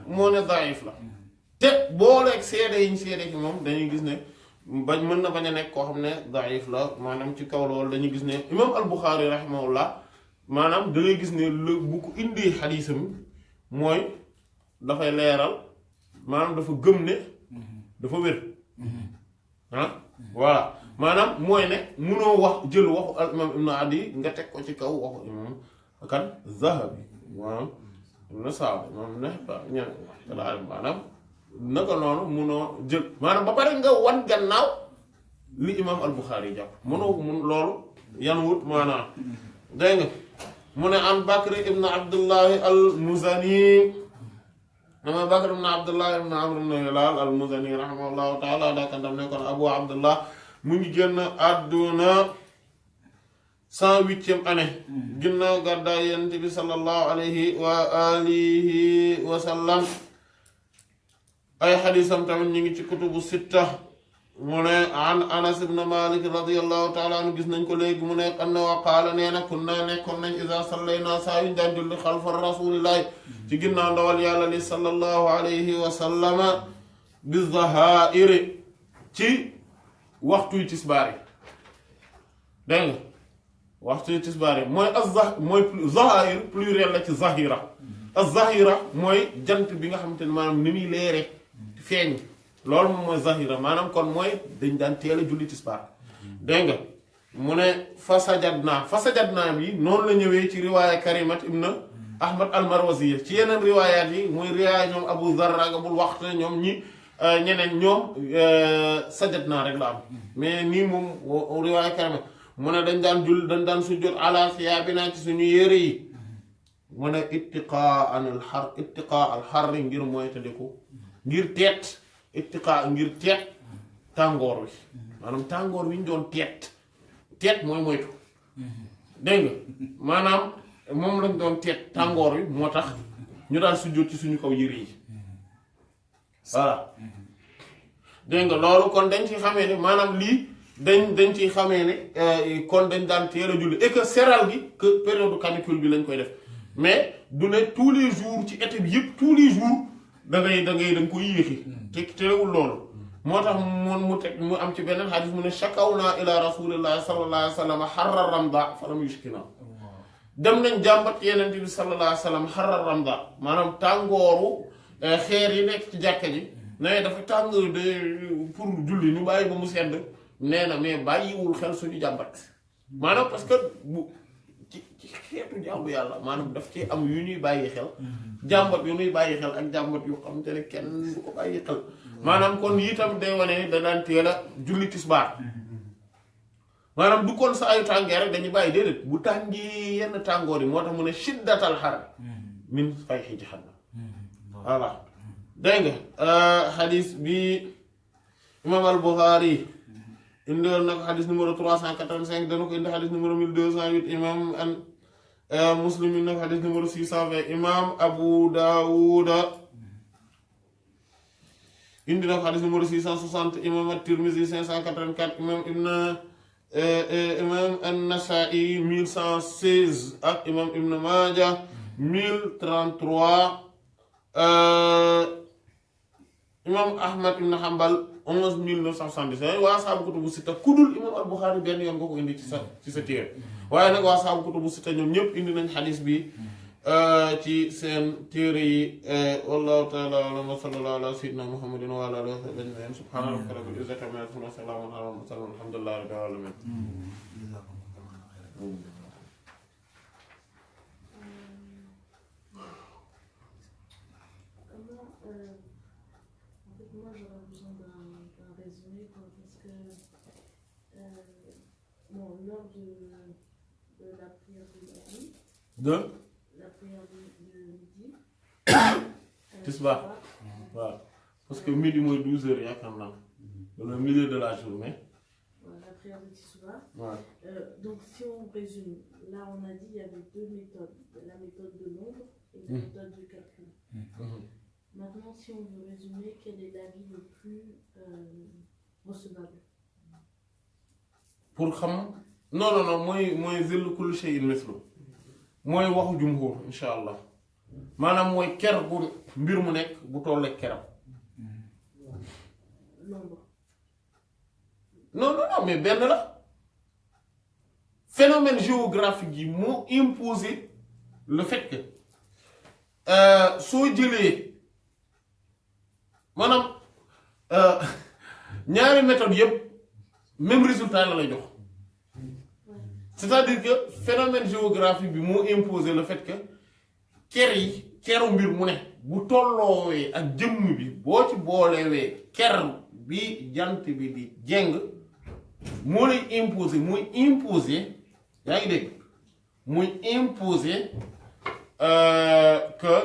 Speaker 1: moo ne daif la te booleeg seede yi ñu seede ci moom dañuy gis ne mën na bañ a nekk koo xam ne daif la maanaam ci kaw loolu dañuy gis ne imam al-Bukhari rahimahullah maanaam da ngay gis ne bu ko indi xadiisam mooy dafay leeral maanaam dafa gëm ne dafa wér voilà maanaam mooy ne munoo wax jël waxu al imam Ibn Adi nga teg ko ci kaw waxu imam kan Zahabi maanaam Ibn Sa'd maanaam naka noonu munoo jël maanaam ba pare nga wan gannaaw li imam al-Bukhari jàpp munoo loolu yan wut maanaam dégg nga mu ne an Bakr ibn Abdullahi al-Muzani dama Bakr ibn Abdullahi ibn Amr ibn Hilal al-Muzani rahimahullahu taala daakandam ne kon Abu Abdullah mu ngi génn àdduna 108e année ginnaaw gàddaay Yonent bi sallallahu alayhi wa alihi wa sallam ay xadiisam tamit ñu ngi ci kutubu sitta mu ne an Anas ibn Malik radiyallahu taala anhu gis nañ ko léegi mu ne xam ne wa qaala nee na kunna nekkoon nañ iza sallayna saa yuñ daan julli xalfa rasulillahi ci ginnaaw ndawal yàlla li sallallahu alayhi wa sallama bi zahairi ci waxtuy tisbaar yi dégg nga waxtuy tisbaar yi mooy mooy zahair pluriel la ci zahira az-zahira mooy jant bi nga xamante ne maanaam ni muy leere feeñ loolu moom mooy zahira maanaam kon mooy dañ daan teel a julli tisbaar dégg nga mu ne fasajadna bi noonu la ñëwee ci riwaaya Karimat ibn Ahmad al-Marwazi ci yeneen riwaayaat yi muy riwaaya ñoom Abu Dharr ak Abul Waqt ñoom ñi ñeneen ñoom sajat naa rek la am mais nii moom riwaaya karama mu ne dañ daan sujjóot ala siyaabinaa ci suñu yére yi mu ne ittiqaa al xar ngir moytandiku ngir teet tàngoor wi maanaam tàngoor wi ñu doon teet mooy moytu dégg nga maanaam moom lañ doon teet tàngoor wi moo tax ñu daan sujjóot ci suñu kaw yére yi voilà dégg nga loolu kon dañ ci xamee ne maanaam lii dañ ciy xamee ne kon dañ daan teel a julli et que seral gi que période canicule bi lañ koy def mais du ne tous les jours ci été bi yëpp tous les jours da nga koy yéexi te terewul loolu moo tax mu teg mu am ci beneen xadis mu ne shakawna ila rasulillahi sallallahu alayhi wa sallam harra ramda falam yushkina dem nañ jàmbat yeneen bi sallallahu alayhi wa sallam harra ramda maanaam tàngooru xeer yi nekk ci jàkka ji nee dafa tàng de pour julli ñu bàyyi ba mu sedd nee na mais bàyyiwul xel suñu jàmbat maanaam parce que bu ci xeetu jàmbu yàlla maanaam daf ci am yu ñuy bàyyi xel jàmbat yu ñuy bàyyi xel ak jàmbat yu xamante ne kenn du ko bàyyi xel maanaam kon itam day wane ne danaan teel a julli tisbaar maanaam du kon sa ayu tàngee rek dañuy bàyyi déedéet bu tàngi yenn tàngoor yi moo tax mu ne shiddatal har min fayhi jahannam voilà dégg nga xadis bi imam al Bukhari indi woon na ko xadis numéro 385 dana ko indi xadis numéro 1208 imam an Muslim indi na ko xadis numéro 620 imam Abu Dawuda indi na ko xadis numéro 660 imam at-Tirmidhi 584 imam an-Nasa'i 1116 ak imam Ibn Majah 1033 imam Ahmad ibn Hanbal 11977 waa saabu kutubu sitta kudul imam al-Bukhari benn yoon nga ko indi ci sa téere waaye nag waa saabu kutubu sitta ñoom ñëpp indi nañ xadis bi ci seen téere yi wallahu ta'ala a'lam wa sallallahu ala sayyidina Muhammadin wa ala alihi wa sahbihi ajma'in subhana rabbika rabbil izzati amma yasifun wa salamun ala al-mursalin walhamdulillahi rabbil alamin.
Speaker 2: Moi, j'aurais besoin d'un résumé, quoi, parce que bon, lors de la prière de midi, la prière de midi,
Speaker 1: tisbaar waaw parce que midi mooy 12 heures yaakaar naa le milieu de la journée.
Speaker 2: La prière de tisbaar.
Speaker 1: Ouais.
Speaker 2: Donc, si on résume, là, on a dit qu'il y avait deux méthodes, la méthode de l'ombre et la méthode du calcul. Maintenant, si on veut résumer, quel est l'avis le plus recevable?
Speaker 1: Pour xam non mooy zillu kulli shay'in mislu mooy waxu jumhur insha allah maanaam mooy ker bu mbir mu nekk bu tollee keram.
Speaker 2: L'ombre.
Speaker 1: non mais benn la phénomène géographique yi moo imposé le fait que soo jëlee maanaam ñaari méthode yépp même résultat la lay jox c'est-à-dire que phénomène géographique bi moo imposé le fait que keru mbir mu ne bu tolloowee ak jëmm bi boo ci boolewee ker bi jant bi di jeng moo lay imposé mooy imposé yaa ngi dégg muy imposé que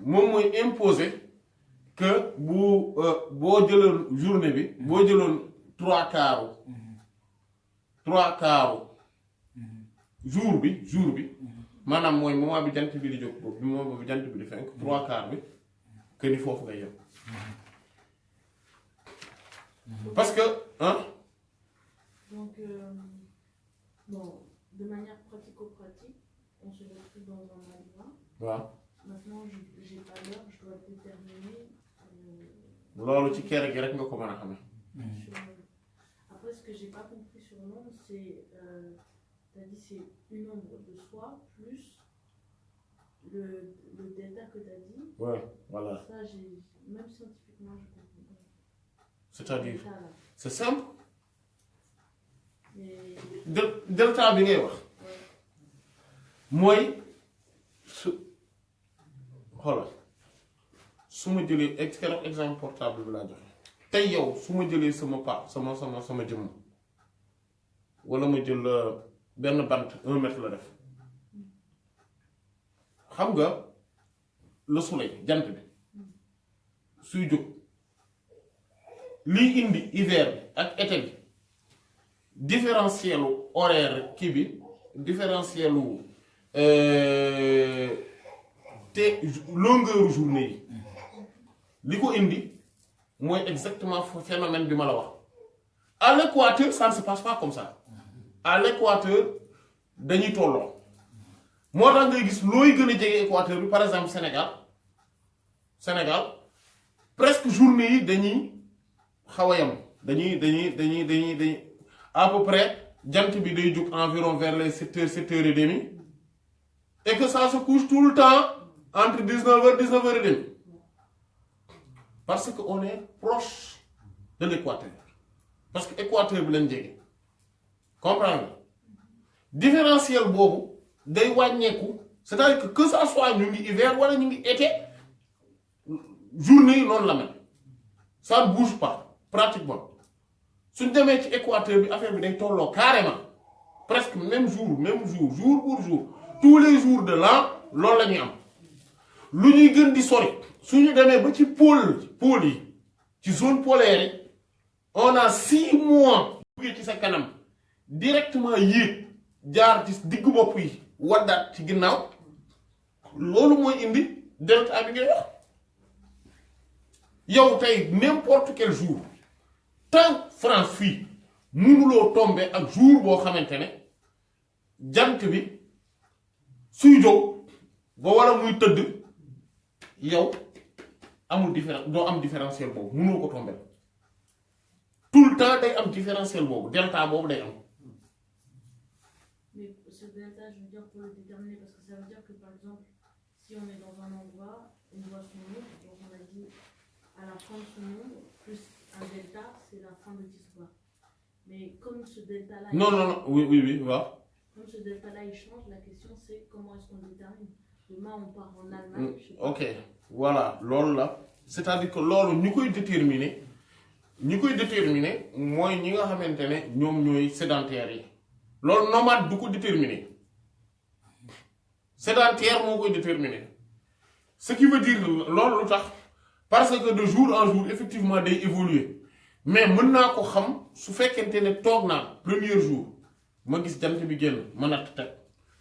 Speaker 1: moom mooy imposer que boo jëloon journée bi boo jëloon trois quarts jour bi maanaam mooy moment bi jant bi di jóg boobu moment bi jant bi di fenk trois quarts bi que ni foofu ngay yem parce que
Speaker 2: donc bon, de manière pratico-pratique, on se retrouve dans un endroit.
Speaker 1: waaw.
Speaker 2: Maintenant, j'ai pas l'heure, je dois déterminer.
Speaker 1: loolu ci kër gi rek nga ko mën a xamee.
Speaker 2: Après, ce que j'ai pas compris sur l'ombre, c'est, t'as dit c'est une ombre de soi plus le delta que t'as dit.
Speaker 1: Ouais, voilà.
Speaker 2: Ça, même scientifiquement, je comprends pas.
Speaker 1: C'est-à-dire, c'est simple. delta bi ngay wax mooy su xoolal su ma jëlee exemple portable bi laa joxe tey yow su ma jëlee sama jëmm wala ma jël benn bant 1 mètre la def xam nga le soleil jant bi suy jóg lii indi hiver bi ak été bi différentiel horaire kii bi différentiel te longueur journée yi li ko indi mooy exactement phénomène bi ma la wax à l'équateur ça ne se passe pas comme ça à l'équateur dañuy tolloo moo tax ngay gis looy gën a jege équateur bi par exemple Sénégal presque journée yi dañuy xaw a yam dañuy à peu près jant bi day jóg environ vers les 7h et que ça se couche tout le temps entre 19h 19h30 parce que on est proche de l'équateur parce que équateur bi lañ jege comprendre différentiel boobu day wàññeeku c'est-à-dire que ça soit ñu ngi hiver wala ñu ngi été journée yi noonu la mel ça ne bouge pas pratiquement suñ demee ci équateur bi affaire bi day tolloo carrément presque même jour jour pour jour tous les jours de l'an loolu la ñuy am lu ñuy gën di sori suñu demee ba ci pôle yi ci zone polaire yi on a 6 mois jógee ci sa kanam directement yéeg jaar ci diggu bopp yi waddaat ci ginnaaw loolu mooy indi delta bi ngay wax yow tey n'importe quel jour tant France fii mënuloo tomber ak jour boo xamante ne jant bi suy jóg ba wala muy tëdd yow amul doo am différentiel boobu mënoo ko tomber tout le temps day am différentiel boobu delta boobu day am.
Speaker 2: Mais ce delta, je veux dire, pour le déterminer, parce que ça veut dire que par exemple, si on est dans un endroit, on voit son nombre, donc on a dit à la fin de son nombre, plus un delta, c'est la fin de l'histoire. Mais comme ce delta-là...
Speaker 1: Non, oui, va.
Speaker 2: Comme ce delta-là, il change, la question c'est comment est-ce qu'on détermine. Demain, on part en Allemagne, je sais pas.
Speaker 1: Ok, voilà, loolu la. C'est-à-dire que loolu ñu koy déterminer mooy ñi nga xamante ne ñoom ñooy sédentaires yi. loolu nomade du ko déterminer sédentaire moo koy déterminer ce qui veut dire loolu lu tax parce que de jour en jour effectivement day évoluer mais mën naa ko xam su fekkente ne toog naa premier jour ma gis jant bi génn ma natt teg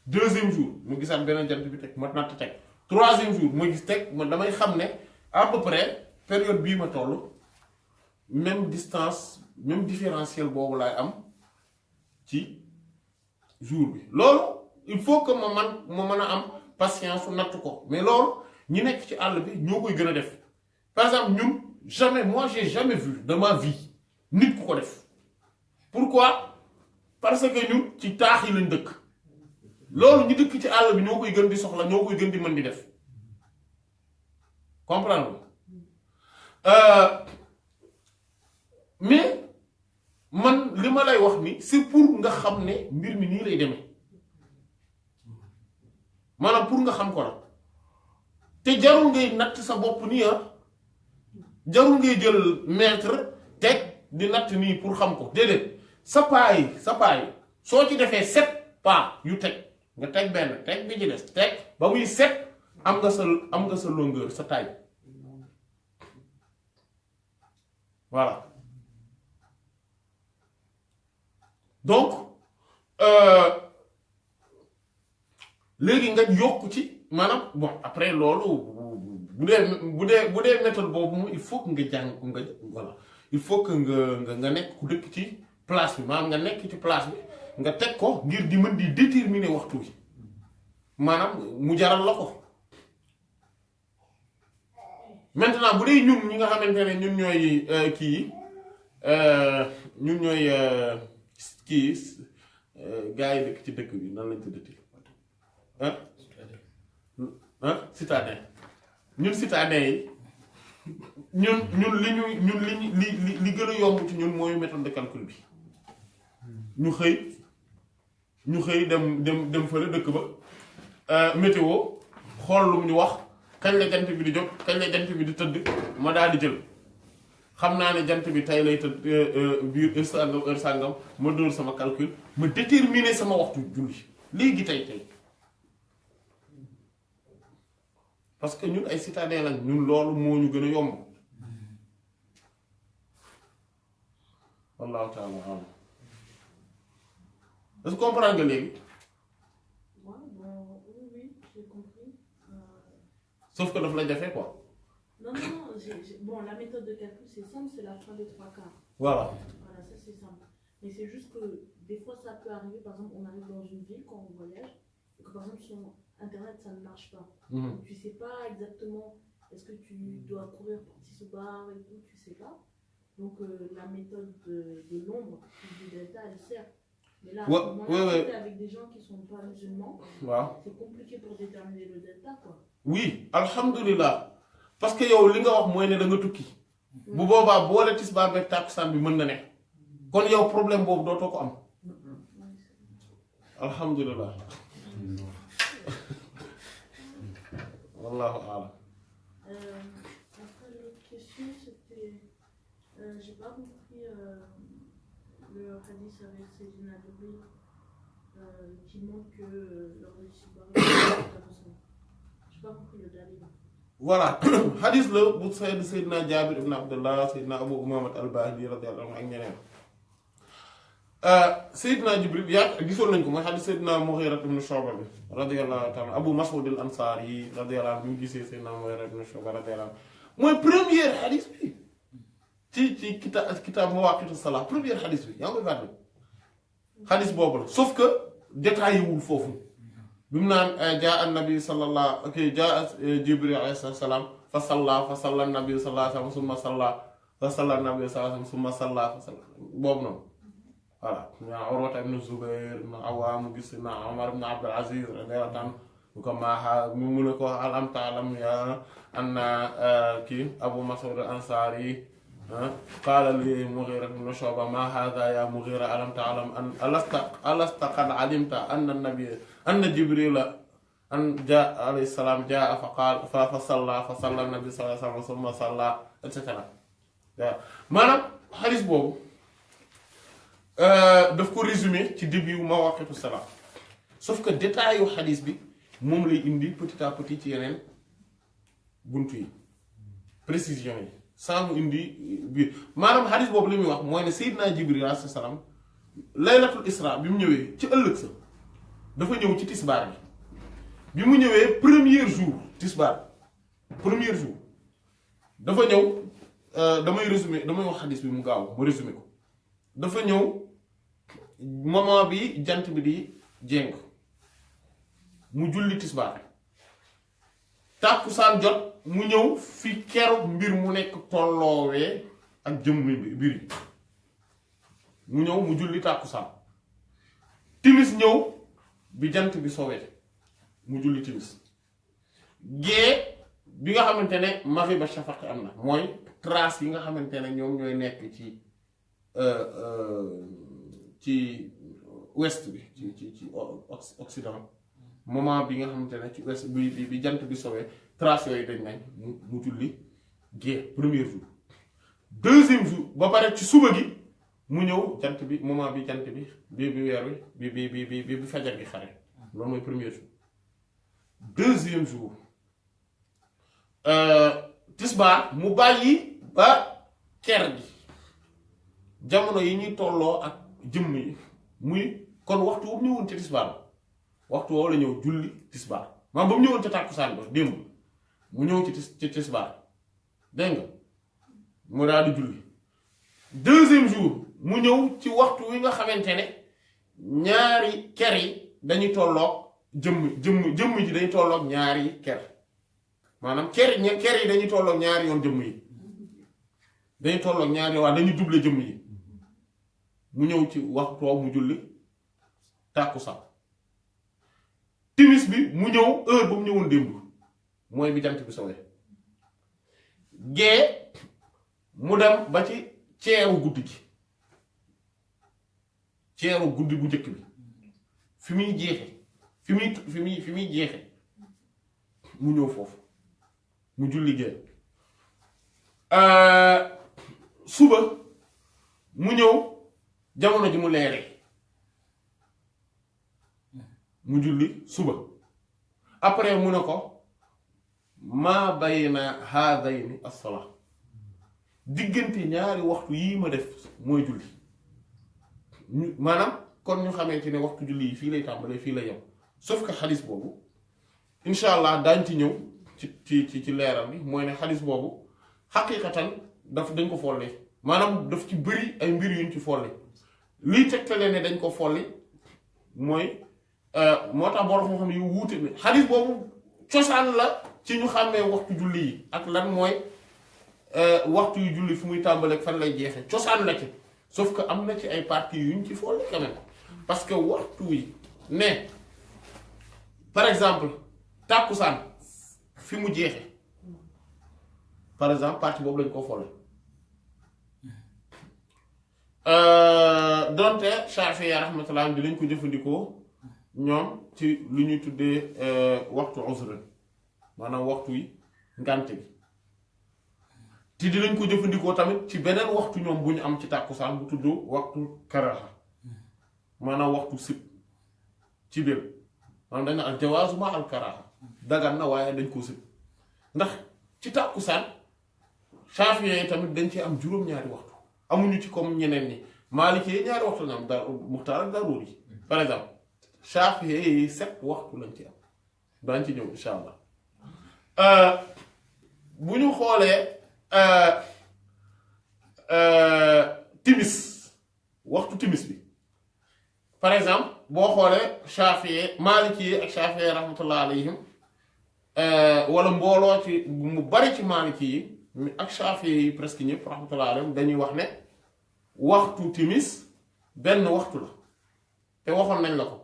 Speaker 1: deuxième jour ma gisaat beneen jant bi teg ma natt teg troisième jour ma gis teg ma damay xam ne à peu près période bii ma toll même distance même différentiel boobu laay am ci jour bi loolu il faut que ma mën a am patience su natt ko mais loolu ñi nekk ci àll bi ñoo koy gën a def par exemple ñun j'ai jamais vu de ma vie nit ku ko def pourquoi parce que ñun ci taax yi lañ dëkk loolu ñu dëkk ci àll bi ñoo koy gën di soxla ñoo koy gën di mën di def comprendre mais man li ma lay wax ni c'est pour nga xam ne mbir mi nii lay demee maanaam pour nga xam ko la te jarul ngay natt sa bopp nii jarul ngay jël mètre teg di natt nii pour xam ko déedéet sa paa yi soo ci defee 7 pas yu teg nga teg benn teg bi ci des teg ba muy 7 am nga sa longueur sa taille voilà donc léegi nga yokk ci maanaam bon après loolu bu dee méthode boobu il faut que nga jàng nga voilà il faut que nga nekk ku dëkk ci place bi maanaam nga nekk ci place bi nga teg ko ngir di mën di déterminer waxtu wi maanaam mu jaral la ko maintenant bu dee ñun ñi nga xamante ne ñun ñooy gars yi dëkk ci dëkk bi nan lañ tuddati citadin ñun citadin yi ñun li gën a yomb ci ñun mooy méthode de calcul bi ñu xëy dem fële dëkk ba météo xool lu ñu wax kañ la jant bi di jóg kañ la jant bi di tëdd ma daal di jël xam naa ne jant bi tey lay tëdd biir heure sàngam ma dóor sama calcul ma déterminer sama waxtu julli léegi tey parce que ñun ay citadins lañ ñun loolu moo ñu gën a yomb wallahu ta'ala a'lam est-ce que comprendre nga léegi.
Speaker 2: Ouais, bon, oui, j'ai compris.
Speaker 1: Sauf que daf la jafe quoi.
Speaker 2: Non, bon, la méthode de calcul, c'est simple, c'est la fin des 3/4.
Speaker 1: Voilà.
Speaker 2: Voilà, ça c'est simple. Mais c'est juste que des fois, ça peut arriver, par exemple, on arrive dans une ville quand on voyage, et que par exemple, sur Internet, ça ne marche pas. Donc, tu sais pas exactement, est-ce que tu dois courir pour Tiso Bar et tout, tu sais pas. Donc, la méthode de l'ombre, du delta, elle sert. Mais là, avec des gens qui sont pas musulmans, c'est compliqué pour déterminer le delta, quoi.
Speaker 1: Oui, alhamdulillah. Parce que yow li nga wax mooy ne da nga tukki. Bu boobaa boole tisbaar beeg takkusaan bi mën na ne. Kon yow problème boobu dootoo ko am. Alhamdulillah. Wallahu a'lam.
Speaker 2: Après l'autre question, c'était, j'ai pas compris le hadith avec Sayyidina Jibril qui montre que lors du Sibari, j'ai pas compris le dalil.
Speaker 1: Voilà, hadith la bu Seydina Jaabir ibn Abdullah, Seydina Abu Umaama al-Baahili radiyallahu anhu ak ñeneen. Seydina Jibril yaa gisoon nañ ko mooy hadith Seydina Mughira ibn Shu'ba bi radiyallahu ta'ala Abu Mas'ud al-Ansari radiyallahu anhu bi mu gisee Seydina Mughira ibn Shu'ba radiyallahu anhu mooy premier hadith bi ci kitaab Mawaaqiitu Salaat premier hadith bi yaa ngi koy fàttali hadith boobu la sauf que détaillé wul foofu. bi mu naan jaa an-nabi sallallahu jaa Jibril alayhi salaam fa salla an-nabi sallallahu alayhi wa sallam summa salla fa salla an-nabi sallallahu alayhi wa sallam summa salla fa salla boobu noonu voilà yaa Urwata ibn Zubayr ibn Awwam gis na Umar ibn Abdul Aziz radiyallahu anhu bu ko maaxa mu ne ko alam ta'lam ya anna kii Abu Mas'ud al-Ansari qaala li Mughira ibn Shu'ba ma hadha ya Mughira alam ta'lam an alasta qad alimta anna Jibrila an jaa alayhi salaam jaa fa qaala fa salla nabi sallallahu alayhi wa sallam summa salla et cetera waaw maanaam xadis boobu daf ko résumé ci début Mawaaqiitu Salaat sauf que détail yu xadis bi moom lay indi petit à petit ci yeneen buntu yi précision yi saa mu indi biir maanaam xadis boobu li muy wax mooy ne Seydina Jibril alayhi salaam laylatul Isra bi mu ñëwee ci ëllëg sa dafa ñëw ci tisbaar bi mu ñëwee premier jour tisbaar premier jour dafa ñëw damay résumé damay wax xadis bi mu gaaw ma résumé ko dafa ñëw moment bi jant bi di jéng mu julli tisbaar tàkkusaan jot mu ñëw fi keroog mbir mu nekk tolloowee ak jëmmi mbir yi mu ñëw mu julli tàkkusaan timis ñëw bi jant bi soowee mu julli timis gée bi nga xamante ne maghrib shafaq am na mooy trace yi nga xamante ne ñoom ñooy nekk ci ouest bi ci occident moment bi nga xamante ne ci ouest bi jant bi soowee trace yooyu dañ nañ mu julli gée premier jour deuxième jour ba pare ci suba gi mu ñëw jant bi moment bi jant bi weer wi bi fajar gi xare loolu mooy premier jour deuxième jour tisbaar mu bàyyi ba ker gi jamono yi ñuy tolloo ak jëmm yi muy kon waxtu bu ñëwoon ci tisbaar waxtu woo la ñëw julli tisbaar maanaam ba mu ñëwoon ca tàkkusaan ba démb mu ñëw ci tisbaar dégg nga mu daal di julli deuxième jour mu ñëw ci waxtu wi nga xamante ne ñaari ker yi dañuy tolloog jëmm ji dañuy tolloog ñaari ker maanaam ker yi dañuy tolloog ñaari yoon jëmm yi dañuy tolloog ñaari waa dañuy double jëmm yi mu ñëw ci waxtu mu julli tàkkusaan timis bi mu ñëw heure ba mu ñëwoon démb mooy bi jant bi sowee gée mu dem ba ci ceeru guddi gi ceeru guddi bu njëkk bi fi muy jeexe fi muy jeexe mu ñëw foofu mu julli gee suba mu ñëw jamono ji mu leeree mu julli suba après mu ne ko maa bayna haadayni as-salaa diggante ñaari waxtu yii ma def mooy julli maanaam kon ñu xamante ne waxtu julli yi fii lay tàmbalee fii lay yem sauf que xadis boobu incha allah daañ ci ñëw ci leeral bi mooy ne xadis boobu xaqiiqatan dañ ko folli maanaam daf ci bëri ay mbir yuñ ci folli lii tegtale ne dañ ko folli mooy moo tax borom moo xam ne yu wuute ne xadis boobu cosaan la ci ñu xàmmee waxtu julli yi ak lan mooy waxtu yu julli fu muy tàmbaleeg fan lay jeexe cosaan la ci sauf que am na ci ay parties yuñ ci folli quand même parce que waxtu wi ne par exemple tàkkusaan fi mu jeexe par exemple partie boobu lañ ko folli donte Shafi'i rahmatullah dinañ ko jëfandikoo ñoom ci lu ñuy tuddee waxtu uzr maanaam waxtu yi ngànt bi te dinañ ko jëfandikoo tamit ci beneen waxtu ñoom bu ñu am ci tàkkusaan bu tudd waxtu karaha maanaam waxtu sib ci biir maanaam dañ na al jawaazu ma al karaha dagan na waaye dañ koo sib ndax ci tàkkusaan Shafi'i yi tamit dañ ci am juróom-ñaari waxtu amuñu ci comme ñeneen ñi Maliki yi ñaari waxtu lañ am da muxtaar ak daruuri yi par exemple Shafi'i yi 7 waxtu lañ ci am daañ ci ñëw insha allah bu ñu xoolee timis waxtu timis bi par exemple boo xoolee Shafi'i Maliki yi ak Shafi'i rahmatullah alayhim wala mbooloo ci mu bari ci Maliki yi ak Shafi'i yi presque ñëpp rahmatullah alayhim dañuy wax ne waxtu timis benn waxtu la te waxoon nañ la ko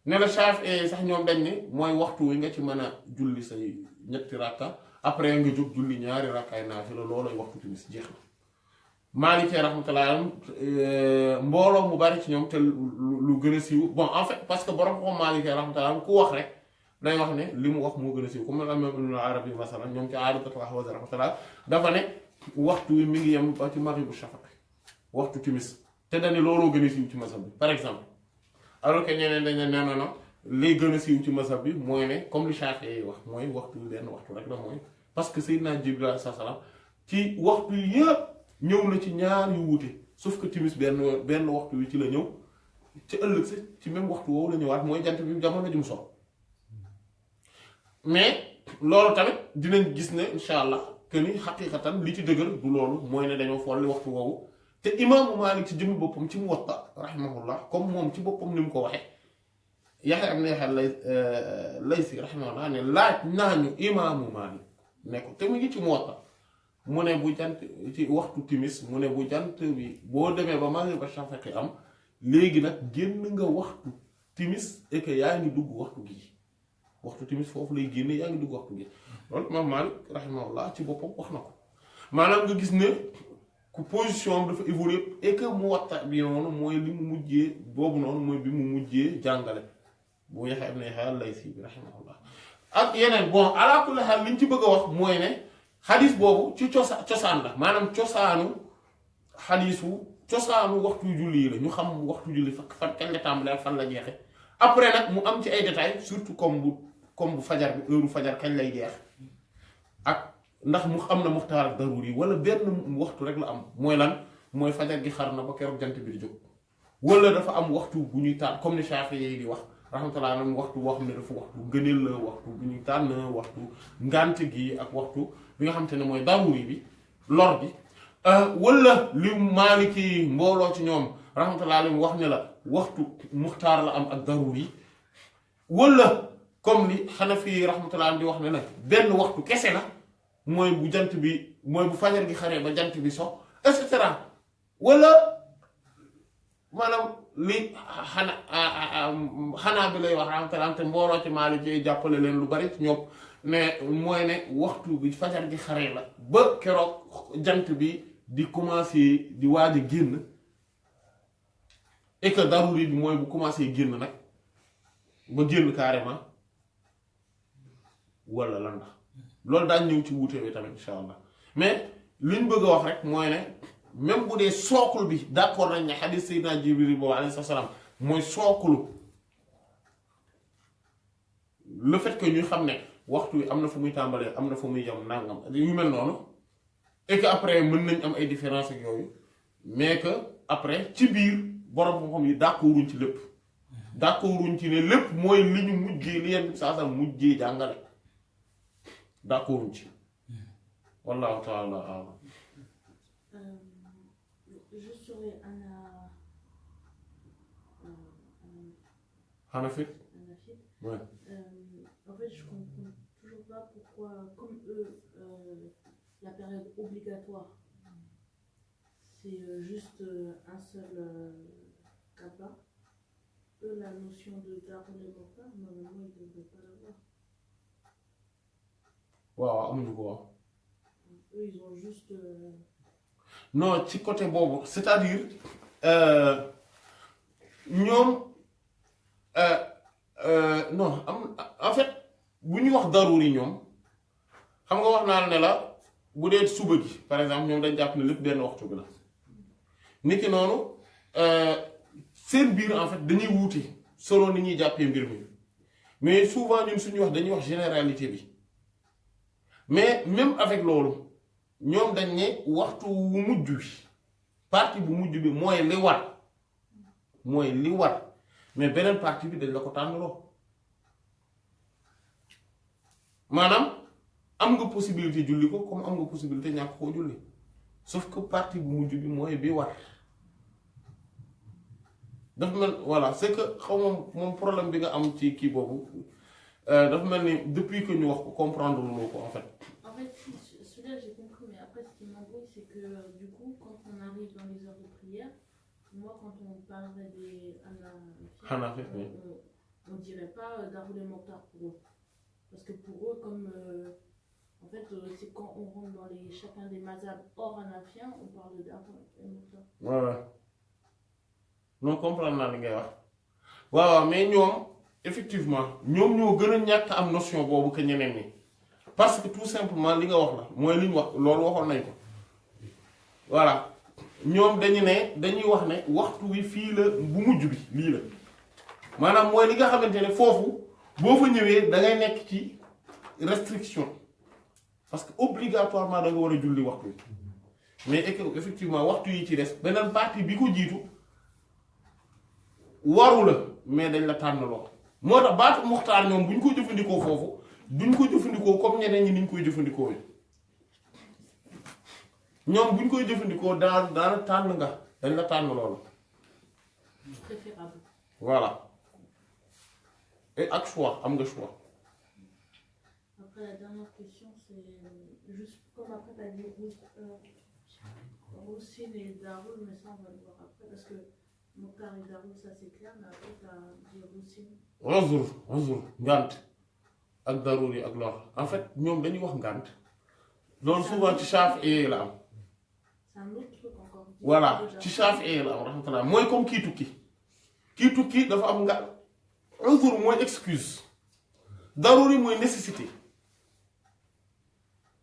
Speaker 1: ne la Shafi'i yi sax ñoom dañ ne mooy waxtu wi nga ci mën a julli say ñetti rakka après nga jóg julli ñaari rakkaay naafila loolooy waxtu timis jeex na Maliki rahmatullah alayhim mbooloo mu bari ci ñoom te lu gën a siiw bon en fait parce que borom ko Maliki rahmatullah ku wax rek day wax ne li mu wax moo gën a siiw comme Imam Ibn Arabi masalan ñoom ci Aaridatul Ahwaaz rahmatullah dafa ne waxtu wi mi ngi yem ba ci maghribu shafaq waxtu timis te dañu looloo gën a siiw ci mazhab bi par exemple alors que ñeneen dañ ne non li gën a siiw ci mazhab bi mooy ne comme li Shafi'i yi wax mooy waxtu benn waxtu rek la mooy parce que Seydina Jibril alayhi salaam ci waxtu yëpp ñëw na ci ñaar yu wuute sauf que timis benn waxtu wi ci la ñëw ci ëllëg sa ci même waxtu woowu la ñëwaat mooy jant bi jamono ji mu so mais loolu tamit dinañ gis ne incha allah que ni xaqiqatan li ci dëgër du loolu mooy ne dañoo folli waxtu woowu te imaamu Maalik ci jëmmi boppam ci Muwatta rahimahullah comme moom ci boppam ni mu ko waxee Yahya ibn Yahya Laysi rahimahullah ne laaj naa ñu imaamu Maalik ne ko te mu ngi ci Muwatta mu ne bu jant ci waxtu timis mu ne bu jant bi boo demee ba maghrib ba shafaqi am léegi nag génn nga waxtu timis et que yaa ngi dugg waxtu gi waxtu timis foofu lay génne yaa ngi dugg waxtu gi loolu imaam Maalik rahimahullah ci boppam wax na ko maanaam nga gis ne ku position am dafa évoluer et que Muwatta bi noonu mooy li mu mujjee boobu noonu mooy bi mu mujjee jàngale bu Yahya ibn Yahya Laysi bi rahimahullah ak yeneen bon ala kulli haal liñ ci bëgg a wax mooy ne xadis boobu ci cosaan la maanaam cosaanu xadisu cosaanu waxtu julli yi la ñu xam waxtu julli fan kañ la tàmbalee ak fan la jeexe après nag mu am ci ay détails surtout comme bu fajar bi heure fajar kañ lay jeex ak ndax mu am na muxtaar ak daruri yi wala benn waxtu rek la am mooy lan mooy fajar gi xar na ba keroog jant bi di jóg wala dafa am waxtu bu ñuy tànn comme ni Shafi'i yi di wax rahmatullah alayhi waxtu boo xam ne dafa waxtu ngëneel la waxtu bu ñuy tànn waxtu ngànt gi ak waxtu bi nga xam te ne mooy daruri bi lor bi wala li Maliki mbooloo ci ñoom rahmatullah alayhi wax ne la waxtu muxtaar la am ak daruri yi wala comme li Hanafi rahmatullah di wax ne nag benn waxtu kese la mooy bu jant bi mooy bu fajar gi xaree ba jant bi so et cetera wala maanaam li xanaa bi lay wax rahmatullah te mbooloo ci Maliki jàppale leen lu bari ci ñoom ne mooy ne waxtu bi fajar gi xaree la ba keroog jant bi di commencer di waaj a génn et que daruri bi mooy bu commencé génn nag ba génn carrément wala lan la loolu daañ ñëw ci wuute bi tamit insha allah mais liñ bëgg a wax rek mooy ne même bu dee sookul bi d'accord nañ ne xadiis Seydina Jibril boobu alayhi salaam mooy sookulu le fait que ñu xam ne waxtu wi am na fu muy tàmbalee am na fu muy yam nangam yu mel noonu et que après mën nañ am ay différences ak yooyu mais que après ci biir borom xam-xam yi d'accorduñ ci lépp d'accorduñ ci ne lépp mooy li ñu mujjee li yenn saa saa mujjee jàngale d'accorduñ ci wallahu taala a'lam.
Speaker 2: Juste sur les
Speaker 1: Hanafites. Ouais.
Speaker 2: En fait, je comprends toujours pas pourquoi, comme eux, la période obligatoire, c'est juste un seul tabac. Eux, la notion de Darul Mokhtar, normalement, ils ne devraient pas l'avoir.
Speaker 1: waaw amuñu ko wax.
Speaker 2: Eux, ils ont juste.
Speaker 1: Non ci côté boobu c'est-à-dire ñoom non en fait bu ñuy wax daruri ñoom xam nga wax naa la ne la bu dee suba gi par exemple ñoom dañ jàpp ne lépp benn waxtu bi la niki noonu seen biir en fait dañuy wuute selon ni ñuy jàppee mbir mi mais souvent ñun suñuy wax dañuy wax généralité bi mais même avec loolu ñoom dañ ne waxtu wu mujj bi partie bu mujj bi mooy li war mais beneen partie bi dañ la ko tànnaloo maanaam am nga possibilité julli ko comme am nga possibilité ñàkk koo julli sauf que partie bu mujj bi mooy bi war dafa mel voilà c'est que xaw moom problème bi nga am ci kii boobu dafa mel ni depuis que ñu wax ko comprendre loo ko en fait.
Speaker 2: En fait, celui-là j'ai compris, mais après ce qui m'embrouille, c'est que du coup, quand on arrive dans les heures de prière, moi quand on parlerait des
Speaker 1: Hanafi,
Speaker 2: on dirait pas Darul Mokhtar pour eux. Parce que pour eux, comme en fait, c'est quand on rentre dans chacun des mazhab hors hanafien, on parle de Darul Mokhtar.
Speaker 1: Ouais. Non, comprendre naa li ngay wax waaw mais ñoom effectivement ñoom ñoo gën a ñàkk am notion boobu que ñeneen ñi parce que tout simplement li nga wax la mooy li ñu wax loolu waxoon nañ ko voilà ñoom dañuy wax ne waxtu wi fii la bu mujj bi lii la maanaam mooy li nga xamante ne foofu boo fa ñëwee da ngay nekk ci restriction parce que obligatoirement da nga war a julli waxtu wi mais effectivement waxtu yi ci des beneen partie bi ko jiitu waru la mais dañ la tànnaloo moo tax baatu muxtaar ñoom bu ñu ko jëfandikoo foofu duñ ko jëfandikoo comme ñeneen ñi niñ koy jëfandikoo ñoom bu ñu koy jëfandikoo daana tànn nga dañ la tànn loolu
Speaker 2: préférable.
Speaker 1: Voilà et ak choix am nga choix.
Speaker 2: Après la dernière question c'est juste comme après t'as dit Roussine et Darul, mais ça on va le voir après parce que Mokhtar et Darul ça c'est clair, mais après t'as dit Roussine.
Speaker 1: Uzur ngànt ak daruri ak lor en fait ñoom dañuy wax ngànt loolu souvent ci Shafi'i la am.
Speaker 2: C'est un autre truc encore.
Speaker 1: Voilà ci Shafi'i la am rahmatullah mooy comme kii tukki dafa am nga uzur mooy excuse daruri mooy nécessité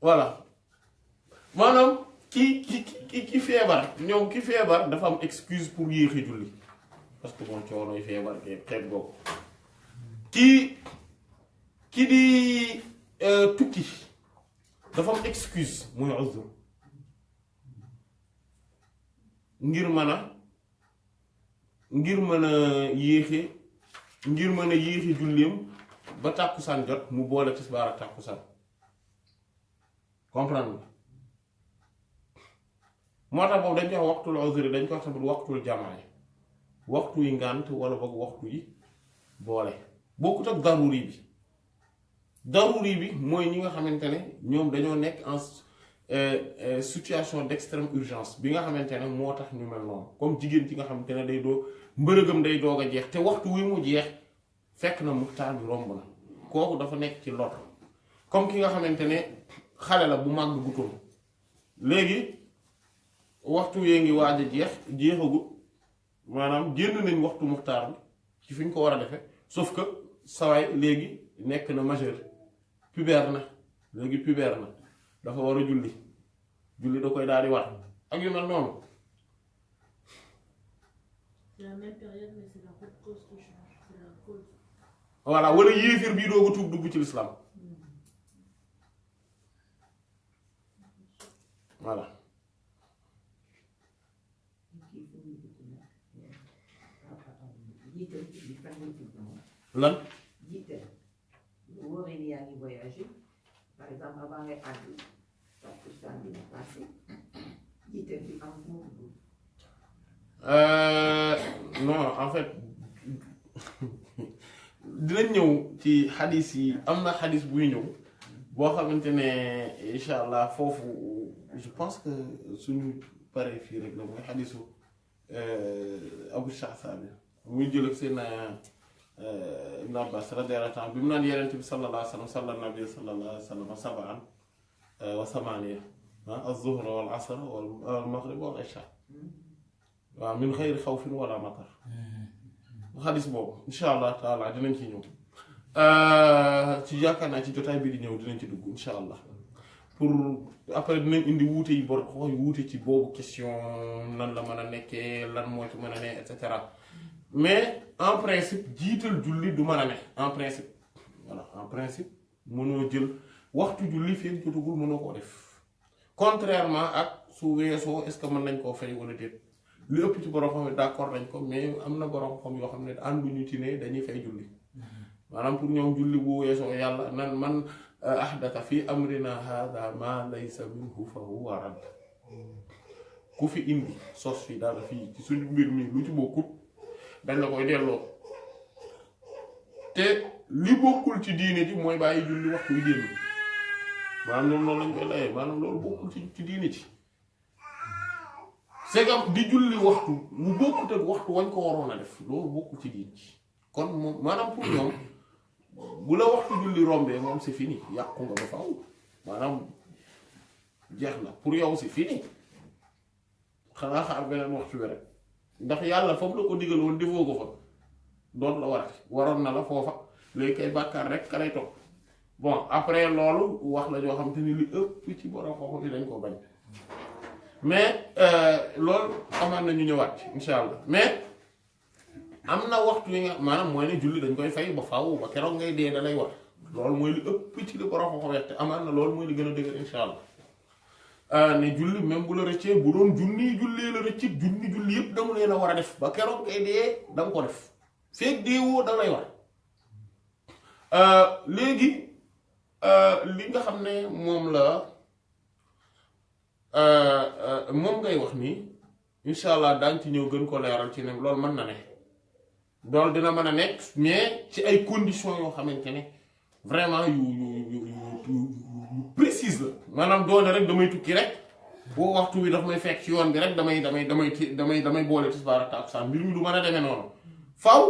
Speaker 1: voilà maanaam ki feebar ñoom ki feebar dafa am excuse pour yéexi julli parce que moom coonoy feebar xeet boobu ki di tukki dafa am excuse mooy uzur ngir mën a yéexi julleem ba tàkkusaan jot mu boole tisbaar ak tàkkusaan comprendre moo tax boobu dañ koy wax waxtul uzri dañ koy wax tamit waxtul jamaa waxtu yi ngànt wala boog waxtu yi boole bokkut ak daruri bi mooy ñi nga xamante ne ñoom dañoo nekk en situation d'extrême urgence bi nga xamante ne moo tax ñu mel noonu comme jigéen ci nga xamante ne mbërëgam day doog a jeex te waxtu wi mu jeex fekk na muxtaar bi romb na kooku dafa nekk ci lot comme ki nga xamante ne xale la bu màgg gutoon léegi waxtu yee ngi waaj a jeexagut maanaam génn nañ waxtu muxtaar bi ci fi ñu ko war a defe sauf que sawaay léegi nekk na majeur pubère na léegi pubère na dafa war a julli da koy daal di war ak yu mel noonu.
Speaker 2: C'est la même période, mais c'est la cause qui change. C'est la cause.
Speaker 1: voilà wala yéefir bii dooga tuub dugg ci l'islam voilà. lan.
Speaker 3: jiital bu wóoree ni yaa ngi voyagé par exemple avant ngay àgg takkusaan dina passé jiital bi am fu mu dugg.
Speaker 1: non en fait dinañ ñëw ci xadis yi am na xadis buy ñëw boo xamante ne incha allah foofu je pense que suñu paree fii rek la mooy xadisu Abu Shahsa bi muy jël ak seen Ibn Abbas radiyallahu anhu bi mu naan Yonent bi sallallahu alayhi wa sallam salla nabi sallallahu alayhi wa sallam sab'an wa samaniya az-zuhra wal asra wal maghrib wal isha waaw min xayri xawfin wala matar xadis boobu incha allah taala dinañ ci ñëw ci yaakaar naa ci jotaay bi di ñëw dinañ ci dugg incha allah pour après dinañ indi wuute yi bor xooy wuute ci boobu question nan la mën a nekkee lan moo ci mën a ne et cetera mais en principe jiital julli du mën a ne en principe voilà en principe mënoo jël waxtu julli fii jotagul mënoo koo def contrairement ak su weesoo est-ce que mën nañ koo fay wala déet li ëpp ci borom xam ne d'accord nañ ko mais am na borom xam yoo xam ne ànduñu ci ne dañuy fay julli maanaam pour ñoom julli bu weesoo yàlla nan man ahdatha fi amrina hadha ma laysa minhu fa huwa radd ku fi indi sos fi dara fii ci suñu mbir mi lu ci bokkut dañ la koy delloo te li bokkul ci diine ji mooy bàyyi julli waxtu wi génn maanaam ñoom noonu lañ koy layee maanaam loolu bokkul ci diine ji c'est que di julli waxtu mu bokkut ak waxtu wañ ko waroon a def loolu bokkul ci diine ji kon moom maanaam pour ñoom bu la waxtu julli rombee moom c'est fini yàqu nga ba faaw maanaam jeex na pour yow c'est fini xanaa xaar beneen waxtu bi rek ndax yàlla foofu la ko digal woon defoo ko fa doon la warati waroon na la foofa léegi kay bàkkaar rek ka lay topp bon après loolu wax la joo xam te ni li ëpp ci borom xooxu yi dañ koo bañ mais loolu amaan na ñu ñëwaat ci insha allah mais am na waxtu yi nga maanaam mooy ne julli dañ koy fay ba faaw ba keroog ngay dee da lay war loolu mooy li ëpp ci li borom xooxu wette amaan na loolu mooy li gën a dëgër insha allah ne julli même bu la rëccee bu doon julli la rëccit julli yëpp danga leen a war a def ba keroog ngay dee danga ko def feeg deewoo da lay war léegi li nga xam ne moom la moom ngay wax nii insha allah daañ ci ñëw gën ko leeral ci ne loolu mën na ne loolu dina mën a nekk mais ci ay conditions yoo xamante ne vraiment yu précise la maanaam doone rek damay tukki rek boo waxtu wi daf may fekk ci yoon bi rek damay boole tisbaar ak takkusaan mbir mi du mën a demee noonu faaw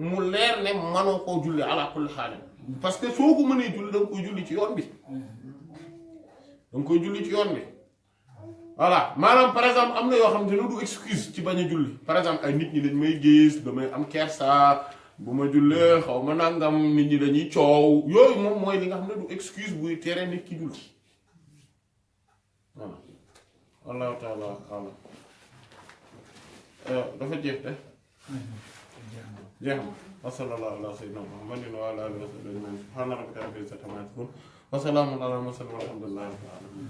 Speaker 1: mu leer ne manoo koo julli ala kulli xaal parce que soo ko mënee julli da nga koy julli ci yoon bi voilà maanaam par exemple am na yoo xam ne du excuse ci bañ a julli par exemple ay nit ñi dañ may gis damay am kersa bu ma jullee xaw ma nangam nit ñi dañuy coow yooyu moom mooy li nga xam ne du excuse buy tere nit ki julli voilà wallahu taala alam dafa jeex de jeex na wa sallallahu ala sayyidina muhammadin wa ala alihi wa sahbihi subhana rabbika rabbil izzati amma yasifun wa salamun ala al mursalin walhamdulillahi rabbil alamin